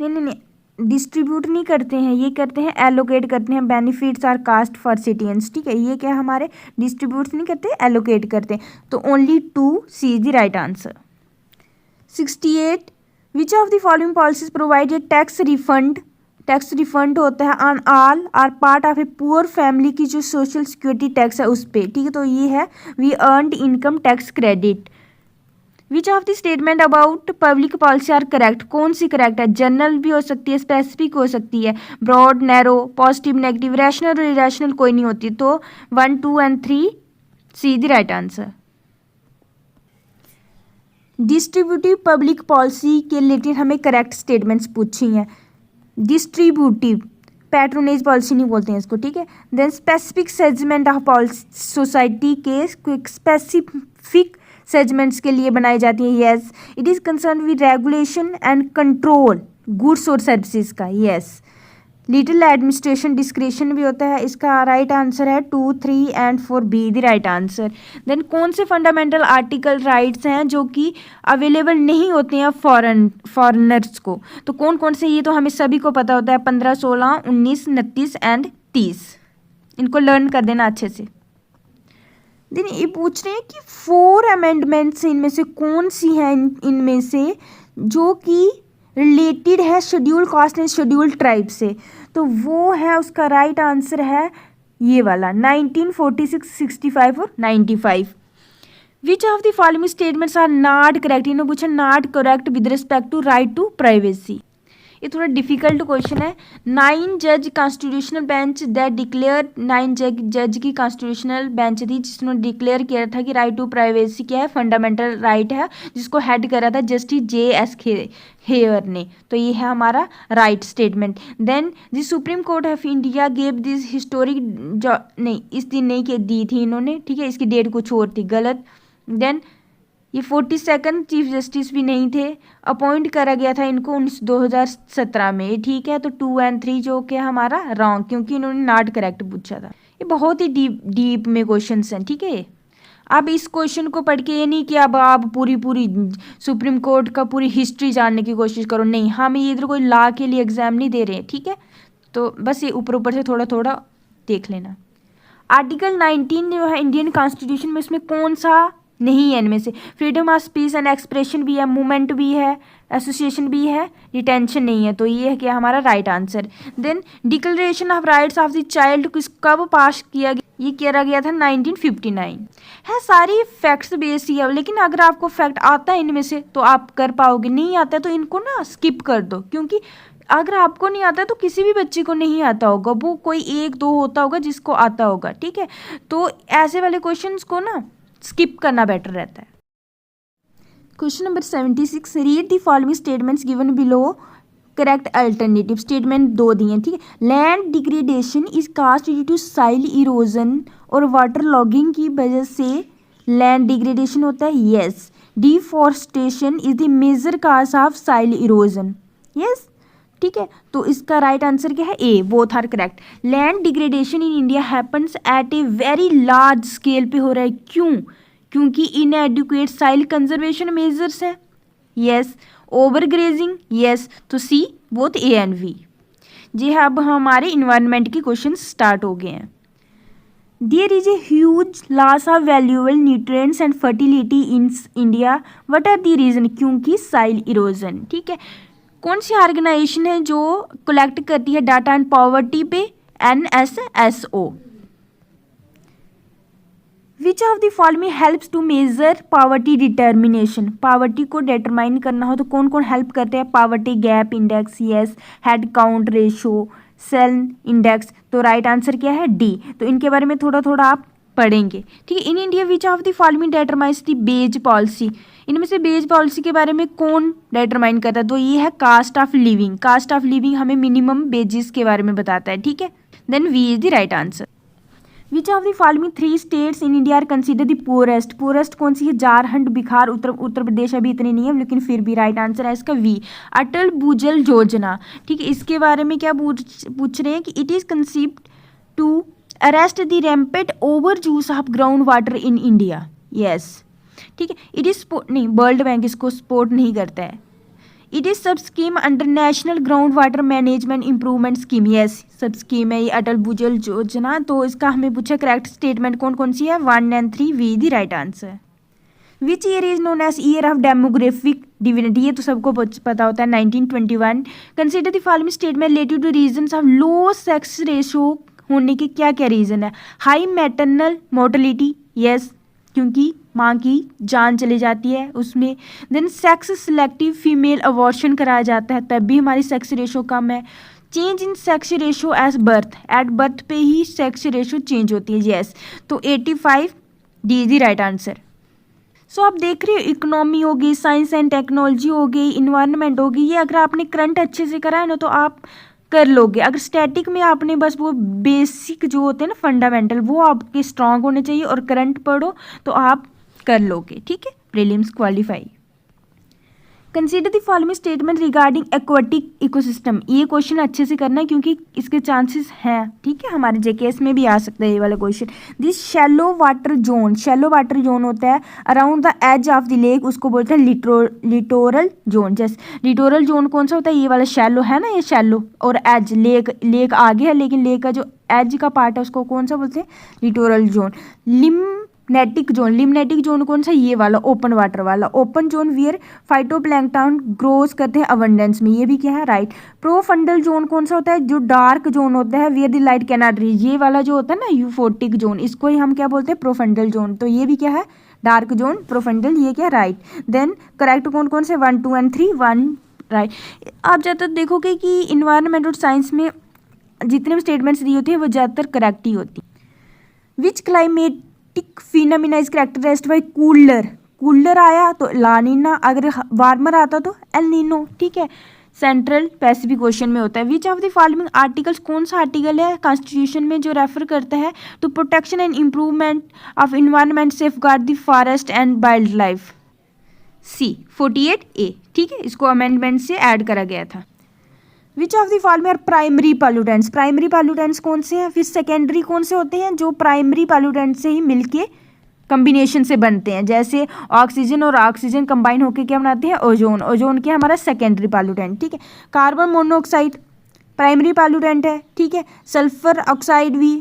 नहीं डिस्ट्रीब्यूट नहीं करते हैं, ये करते हैं एलोकेट करते हैं। Benefits or cost for citizens, ठीक है, ये क्या हमारे डिस्ट्रीब्यूट नहीं करते, एलोकेट करते हैं। तो only 2C is the right answer. 68 which of the following policies provide a tax refund. Tax refund होता है on all or part of a poor family की जो सोशल सिक्योरिटी टैक्स है उस पर, ठीक है। तो ये है B earned income tax credit. Which of the statement about public policy are correct. कौन सी करेक्ट है? जनरल भी हो सकती है, स्पेसिफिक हो सकती है, broad, narrow, positive, negative, rational और इरेशनल कोई नहीं होती। तो 1, 2 and 3 see the right answer. Distributive public policy के रिलेटेड हमें करेक्ट स्टेटमेंट्स पूछी हैं। डिस्ट्रीब्यूटिव, पैट्रोनेज पॉलिसी नहीं बोलते हैं इसको, ठीक है। Then specific segment of policy, society के स्पेसिफिक सेगमेंट्स के लिए बनाई जाती है। Yes, it is concern with regulation and control goods और सर्विसेज का। येस, लिटिल एडमिनिस्ट्रेशन डिस्क्रिशन भी होता है। इसका राइट आंसर है 2, 3 and 4 be the right answer. Then कौन से फंडामेंटल आर्टिकल राइट्स हैं जो कि अवेलेबल नहीं होते हैं फॉरेनर्स को? तो कौन कौन से, ये तो हमें सभी को पता होता है, 15, 16, 19, 29 एंड 30। इनको लर्न कर देना अच्छे से। देन ये पूछ रहे हैं कि 4 अमेंडमेंट्स इनमें से कौन सी हैं इनमें से जो कि रिलेटेड है schedule caste and schedule tribe से? तो वो है, उसका राइट आंसर है ये वाला 1946, 65 और 95। Which of the following statements are not correct. इन्होंने पूछा not correct with respect to right to privacy. ये थोड़ा डिफिकल्ट क्वेश्चन है। 9 जज कॉन्स्टिट्यूशनल बेंच दैट डिक्लेयर, 9 जज की कॉन्स्टिट्यूशनल बेंच थी जिसने डिक्लेयर किया था कि राइट टू प्राइवेसी क्या है, फंडामेंटल राइट है, जिसको हेड करा था जस्टिस JS हेयर ने। तो ये है हमारा right statement. Then the Supreme Court of India gave this historic, नहीं इस दिन नहीं के दी थी इन्होंने, ठीक है, इसकी डेट कुछ और थी, गलत। देन ये 42nd चीफ जस्टिस भी नहीं थे, अपॉइंट करा गया था इनको 2017 में, ठीक है। तो 2 एंड 3 जो कि हमारा रॉन्ग, क्योंकि इन्होंने नॉट करेक्ट पूछा था। ये बहुत ही डीप में क्वेश्चन हैं, ठीक है। अब इस क्वेश्चन को पढ़ के ये नहीं कि अब आप पूरी सुप्रीम कोर्ट का पूरी हिस्ट्री जानने की कोशिश करो, नहीं, हम ये इधर कोई लॉ के लिए एग्जाम नहीं दे रहे हैं, ठीक है। तो बस ये ऊपर ऊपर से थोड़ा थोड़ा देख लेना। आर्टिकल 19 जो है इंडियन कॉन्स्टिट्यूशन में, इसमें कौन सा नहीं है इनमें से? Freedom of speech and expression भी है, मूवमेंट भी है, एसोसिएशन भी है, डिटेंशन नहीं है। तो ये है क्या हमारा right answer. Then declaration of rights of the child कब पास किया गया? ये किया गया था 1959 है। सारी फैक्ट्स बेस ही है, लेकिन अगर आपको फैक्ट आता है इनमें से तो आप कर पाओगे, नहीं आता है तो इनको ना स्किप कर दो, क्योंकि अगर आपको नहीं आता है तो किसी भी बच्चे को नहीं आता होगा, वो कोई 1-2 होता होगा जिसको आता होगा, ठीक है। तो ऐसे वाले क्वेश्चंस को ना स्किप करना बेटर रहता है। Question number 76, read the following statements given below correct alternative. Statement 2 दिए, ठीक है। Land degradation is caused due to soil erosion और वाटर लॉगिंग की वजह से लैंड डिग्रेडेशन होता है। Yes, deforestation is the major cause of soil erosion. Yes, ठीक है। तो इसका राइट आंसर क्या है? A, both are correct. Land degradation in India happens at a very large scale पे हो रहा है। क्यों? क्योंकि इनएडुकेट साइल कंजर्वेशन मेजर्स है। Yes, over grazing. यस, तो सी, बोथ ए एंड बी। जी हाँ, अब हमारे इन्वायरमेंट के क्वेश्चन स्टार्ट हो गए हैं। There is a huge loss of valuable nutrients and fertility in India, what are the reason? क्योंकि साइल इरोजन, ठीक है। कौन सी ऑर्गेनाइजेशन है जो कलेक्ट करती है डाटा एंड पॉवर्टी पे? NSSO। Which of the following helps to measure poverty determination? Poverty को डिटरमाइन करना हो तो कौन कौन हेल्प करते हैं? Poverty gap index, yes, head count ratio, Sen index. तो राइट आंसर क्या है? डी। तो इनके बारे में थोड़ा थोड़ा आप पढ़ेंगे, ठीक है। In India which of the following determines the beige policy? इनमें से बेज पॉलिसी के बारे में कौन डिटरमाइन करता है? तो ये है cost of living. Cost of living हमें मिनिमम बेजिस के बारे में बताता है, ठीक है। Then B is the right answer. Which of the following 3 states in India are consider the poorest? Poorest कौन सी है? झारखंड, बिहार, उत्तर प्रदेश अभी इतने नहीं है, लेकिन फिर भी राइट आंसर है इसका वी, अटल भूजल योजना, ठीक है। इसके बारे में क्या पूछ रहे हैं कि it is conceived to arrest the rampant over use of ground water in India. Yes, ठीक है। इट इज नहीं, वर्ल्ड बैंक इसको सपोर्ट नहीं करता है। It is sub scheme under national ground water management improvement scheme. Yes, sub scheme है ये अटल भूजल योजना। तो इसका हमें पूछा करेक्ट स्टेटमेंट कौन कौन सी है, 1 and 3 B the right answer. Which year is known as year of demographic dividend, ये तो सबको पता होता है 1921। Consider the following statement related to reasons of low sex ratio होने के क्या क्या रीज़न है। हाई मैटरनल मोर्टेलिटी, यस, क्योंकि माँ की जान चली जाती है उसमें। Then sex selective female abortion कराया जाता है, तब भी हमारी सेक्स रेशो कम है। Change in sex ratio as birth, at birth पे ही सेक्स रेशो चेंज होती है, यस। तो 85 D is the right answer. So आप देख रहे हो इकोनॉमी हो गई, साइंस एंड टेक्नोलॉजी हो गई, इन्वायरमेंट हो गई, ये अगर आपने करंट अच्छे से करा है ना तो आप कर लोगे। अगर स्टैटिक में आपने बस वो बेसिक जो होते हैं ना फंडामेंटल, वो आपके स्ट्रांग होने चाहिए और करंट पढ़ो तो आप कर लोगे, ठीक है, prelims qualify. Consider the following statement regarding aquatic ecosystem, ये क्वेश्चन अच्छे से करना है क्योंकि इसके चांसेस हैं, ठीक है, हमारे जेकेएस में भी आ सकता है ये वाला question. This shallow water zone, shallow water zone होता है around the edge of the lake, उसको बोलते हैं लिटोरल जोन। जैसे लिटोरल जोन कौन सा होता है, ये वाला शैलो है ना, ये शैलो, और एज लेक आगे है लेकिन लेक का जो एज का पार्ट है उसको कौन सा बोलते हैं, लिटोरल जोन। लिम्नेटिक जोन कौन सा, ये वाला ओपन वाटर वाला, open zone wear phytoplankton grows करते हैं अबंडेंस में, ये भी क्या है राइट। प्रोफंडल जोन कौन सा होता है, जो डार्क जोन होता है wear the light cannot reach, ये वाला जो होता है ना यूफोटिक जोन, इसको ही हम क्या बोलते हैं, प्रोफंडल जोन। तो ये भी क्या है, डार्क जोन, प्रोफंडल, ये क्या राइट। देन करेक्ट कौन कौन से, 1 2 and 3 1 राइट। आप ज़्यादातर देखोगे कि इन्वायरमेंट और साइंस में जितने भी स्टेटमेंट्स दी होती है वो ज़्यादातर करेक्ट ही होती है। Which climatic phenomena is characterized by cooler आया तो लानिना, अगर वार्मर आता तो एल नीनो, ठीक है, सेंट्रल पैसिफिक ओशन में होता है। विच ऑफ द फॉलोइंग आर्टिकल्स, कौन सा आर्टिकल है कॉन्स्टिट्यूशन में जो रेफर करता है to protection and improvement of environment, safeguard the forest and wildlife. C 48A, ठीक है, इसको अमेंडमेंट से ऐड करा गया था। Which of the following are primary pollutants, primary pollutants कौन से हैं, फिर सेकेंडरी कौन से होते हैं, जो प्राइमरी पॉल्यूटेंट से ही मिलके कम्बिनेशन से बनते हैं। जैसे ऑक्सीजन और ऑक्सीजन कंबाइन होकर क्या बनाते हैं, ओजोन, ओजोन क्या हमारा सेकेंडरी पॉल्यूटेंट, ठीक है। कार्बन मोनोऑक्साइड प्राइमरी पॉल्यूटेंट है, ठीक है। सल्फर ऑक्साइड भी,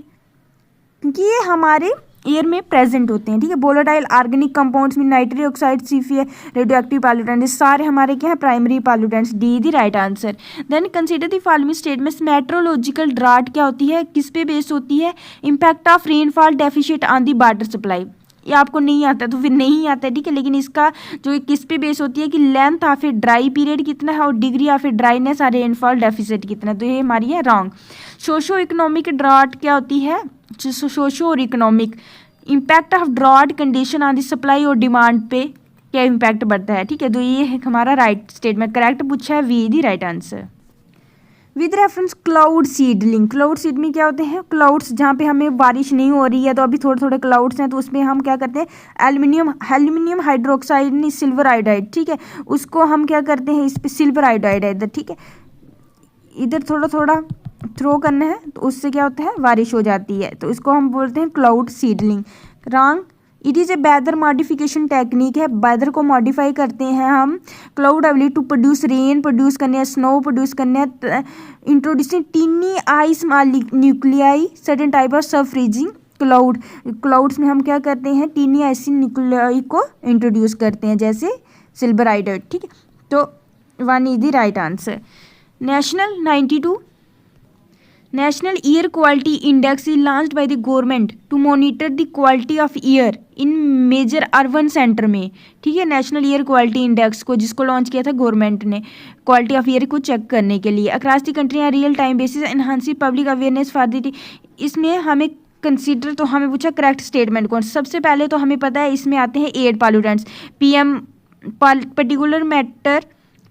क्योंकि ये हमारे एयर में प्रेजेंट होते हैं, ठीक है। वोलेटाइल ऑर्गेनिक कंपाउंड्स में नाइट्रिक ऑक्साइड, सीफी, रेडियो एक्टिव पॉल्यूटेंट, ये सारे हमारे क्या है, primary pollutants, D the right answer. Then consider the following statements, meteorological drought क्या होती है, किस पे बेस होती है, impact of rainfall deficit on the water supply, ये आपको नहीं आता तो फिर नहीं आता है, ठीक है, लेकिन इसका जो किस पे बेस होती है कि length of a dry period कितना है और डिग्री ऑफ ए ड्राइनेस और रेनफॉल डेफिसिट कितना है, तो ये हमारी है रॉन्ग। सोशो इकोनॉमिक ड्राट क्या होती है, सोशो और economic, impact of drought condition on the supply और डिमांड पे क्या इम्पैक्ट बढ़ता है, ठीक है, तो ये है हमारा राइट स्टेटमेंट, करेक्ट पूछा है, we the right answer. With reference cloud seedling, cloud seed में क्या होते हैं, क्लाउड्स जहाँ पे हमें बारिश नहीं हो रही है तो अभी थोड़े थोड़े क्लाउड्स हैं तो उसमें हम क्या करते हैं, एल्यूमिनियम हाइड्रोक्साइड नहीं सिल्वर आयोडाइड, ठीक है, उसको हम क्या करते हैं, इस पर सिल्वर आयोडाइड है इधर, ठीक है, इधर थोड़ा थोड़ा थ्रो करना है तो उससे क्या होता है, बारिश हो जाती है, तो इसको हम बोलते हैं cloud seedling. Wrong, it is a weather modification technique है, वेदर को मॉडिफाई करते हैं हम, cloud ability to produce rain produce करने हैं, स्नो प्रोड्यूस करने हैं, introducing tiny ice nuclei certain type of subfreezing clouds में हम क्या करते हैं, टीनी आइस न्यूक्लियाई को इंट्रोड्यूस करते हैं, जैसे सिल्वर आयोडाइड, ठीक है, तो 1 is the right answer. National air quality index is launched by the government to monitor the quality of air in major urban center में, ठीक है, नेशनल एयर क्वालिटी इंडेक्स को जिसको लॉन्च किया था गवर्नमेंट ने क्वालिटी ऑफ एयर को check करने के लिए across the country on real time basis enhance public awareness for the, इसमें हमें कंसीडर, तो हमें पूछा करेक्ट स्टेटमेंट कौन, सबसे पहले तो हमें पता है इसमें आते हैं air pollutants, PM particular matter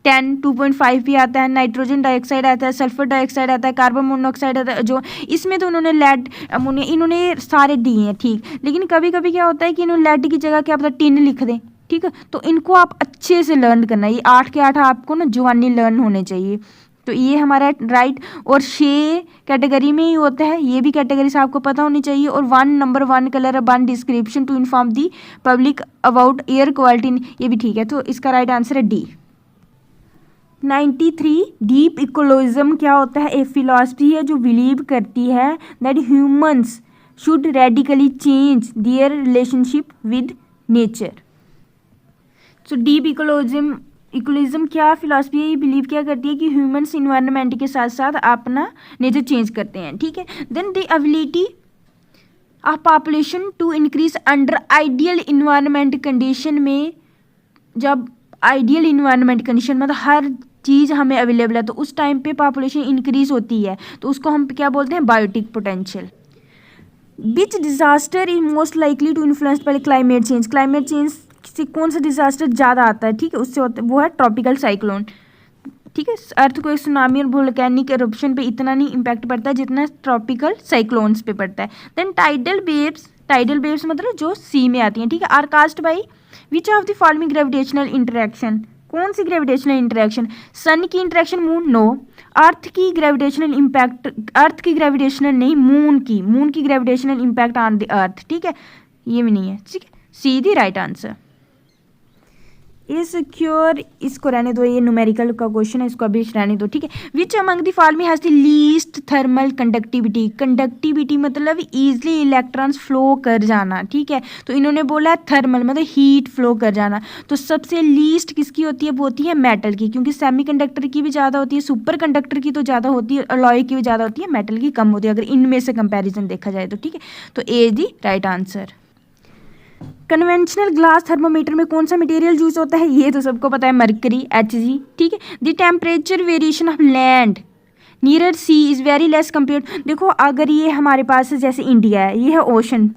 10 2.5 भी आता है, नाइट्रोजन डाइऑक्साइड आता है, सल्फर डाइऑक्साइड आता है, कार्बन मोनोऑक्साइड आता है, जो इसमें तो उन्होंने लेड अमोनिया इन्होंने सारे दिए हैं, ठीक, लेकिन कभी कभी क्या होता है कि इन्होंने लेड की जगह क्या पता टिन लिख दें, ठीक है, तो इनको आप अच्छे से लर्न करना है, ये 8 के 8 आपको ना जुबानी लर्न होने चाहिए, तो ये हमारा राइट। और 6 कैटेगरी में ही होता है, ये भी कैटेगरी से आपको पता होनी चाहिए। और 1 number 1 colour 1 description to inform the public about air quality, ये भी ठीक है, तो इसका राइट आंसर है डी। 93 डीप इकोलॉजिज्म क्या होता है? ए फिलॉसफी है जो बिलीव करती है that humans should radically change their relationship with nature. So deep ecologism क्या फिलॉसफी है? ये बिलीव क्या करती है कि ह्यूमंस इन्वायरमेंट के साथ साथ अपना नेचर चेंज करते हैं, ठीक है। Then the ability of population to increase under ideal environment condition में, जब आइडियल इन्वायरमेंट कंडीशन मतलब हर चीज़ हमें अवेलेबल है तो उस टाइम पे पॉपुलेशन इंक्रीज होती है, तो उसको हम क्या बोलते हैं? Biotic potential. Which disaster is most likely to influence by climate change? Climate change से कौन सा डिजास्टर ज़्यादा आता है, ठीक है, उससे होता है वो है ट्रॉपिकल साइक्लोन, ठीक है। अर्थ को सुनामी और वोल्केनिक एरप्शन पे इतना नहीं इम्पैक्ट पड़ता है जितना ट्रॉपिकल साइक्लोन्स पे पड़ता है। देन टाइडल वेव्स मतलब जो सी में आती हैं, ठीक है, are caused by which of the following gravitational interaction? कौन सी ग्रेविटेशनल इंटरेक्शन? सन की इंटरेक्शन मून? नो। अर्थ की ग्रेविटेशनल इम्पैक्ट, अर्थ की ग्रेविटेशनल नहीं, मून की gravitational impact on the earth, ठीक है, ये भी नहीं है, ठीक है, सी द राइट आंसर। इनसिक्योर, इसको रहने दो, ये न्यूमेरिकल का क्वेश्चन है, इसको अभी रहने दो, ठीक है। Which among the following has the least thermal conductivity? Conductivity मतलब इजीली इलेक्ट्रॉन्स फ्लो कर जाना, ठीक है, तो इन्होंने बोला है थर्मल मतलब हीट फ्लो कर जाना। तो सबसे लीस्ट किसकी होती है? वो होती है मेटल की, क्योंकि सेमीकंडक्टर की भी ज़्यादा होती है, सुपर कंडक्टर की तो ज़्यादा होती है, अलॉय की भी ज़्यादा होती है, मेटल की कम होती है, अगर इनमें से कंपेरिजन देखा जाए तो, ठीक है। तो A the right answer. Conventional glass thermometer में कौन सा मटेरियल यूज होता है? ये तो सबको पता है, मरकरी, Hg, ठीक है। The temperature variation of land near sea is very less compare. देखो अगर ये हमारे पास है, जैसे इंडिया है, ये है ओशन,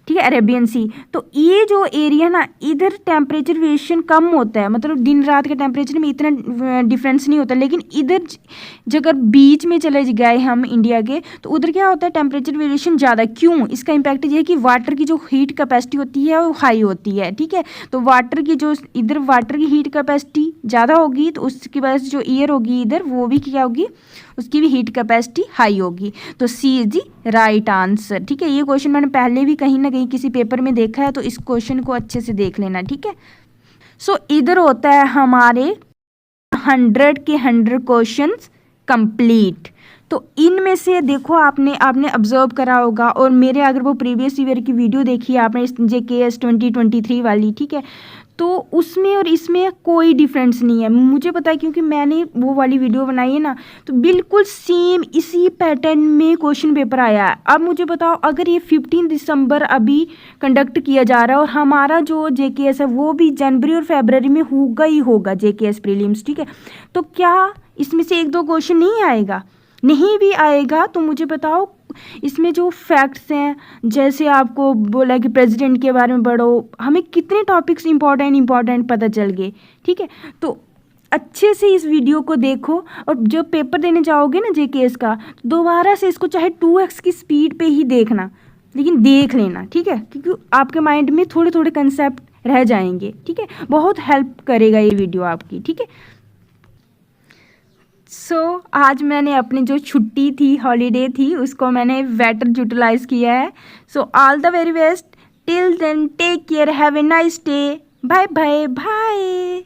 ठीक है, अरेबियन सी, तो ये जो एरिया ना, इधर टेम्परेचर वेरिएशन कम होता है, मतलब दिन रात के टेम्परेचर में इतना डिफरेंस नहीं होता, लेकिन इधर अगर बीच में चले गए हम इंडिया के, तो उधर क्या होता है? टेम्परेचर वेरिएशन ज़्यादा। क्यों? इसका इम्पैक्ट ये है कि वाटर की जो हीट कैपेसिटी होती है वो हाई होती है, ठीक है, तो वाटर की जो इधर वाटर की हीट कैपेसिटी ज़्यादा होगी, तो उसकी वजह से जो एयर होगी इधर, वो भी क्या होगी? उसकी भी हीट कैपेसिटी हाई होगी। तो सी इज दी राइट आंसर, ठीक है। ये क्वेश्चन मैंने पहले भी कहीं ना कहीं किसी पेपर में देखा है, तो इस क्वेश्चन को अच्छे से देख लेना, ठीक है। सो इधर होता है हमारे 100 के 100 क्वेश्चंस कंप्लीट। तो इनमें से देखो आपने ऑब्जर्व करा होगा, और मेरे अगर वो प्रीवियस ईयर की वीडियो देखी है आपने, JKS 2023 वाली, ठीक है, तो उसमें और इसमें कोई डिफरेंस नहीं है, मुझे पता है, क्योंकि मैंने वो वाली वीडियो बनाई है ना, तो बिल्कुल सेम इसी पैटर्न में क्वेश्चन पेपर आया है। अब मुझे बताओ, अगर ये 15 दिसंबर अभी कंडक्ट किया जा रहा है, और हमारा जो JKS है वो भी जनवरी और फरवरी में होगा ही होगा, JKS प्रीलिम्स, ठीक है, तो क्या इसमें से 1-2 क्वेश्चन नहीं आएगा? नहीं भी आएगा तो मुझे बताओ, इसमें जो फैक्ट्स हैं, जैसे आपको बोला कि प्रेसिडेंट के बारे में पढ़ो, हमें कितने टॉपिक्स इंपॉर्टेंट पता चल गए, ठीक है। तो अच्छे से इस वीडियो को देखो, और जब पेपर देने जाओगे ना JKS का, दोबारा से इसको चाहे 2x की स्पीड पे ही देखना, लेकिन देख लेना, ठीक है, क्योंकि आपके माइंड में थोड़े थोड़े कंसेप्ट रह जाएंगे, ठीक है, बहुत हेल्प करेगा ये वीडियो आपकी, ठीक है। सो आज मैंने अपनी जो छुट्टी थी, हॉलीडे थी, उसको मैंने बेटर यूटिलाइज किया है। So all the very best, till then take care, have a nice day, bye bye bye.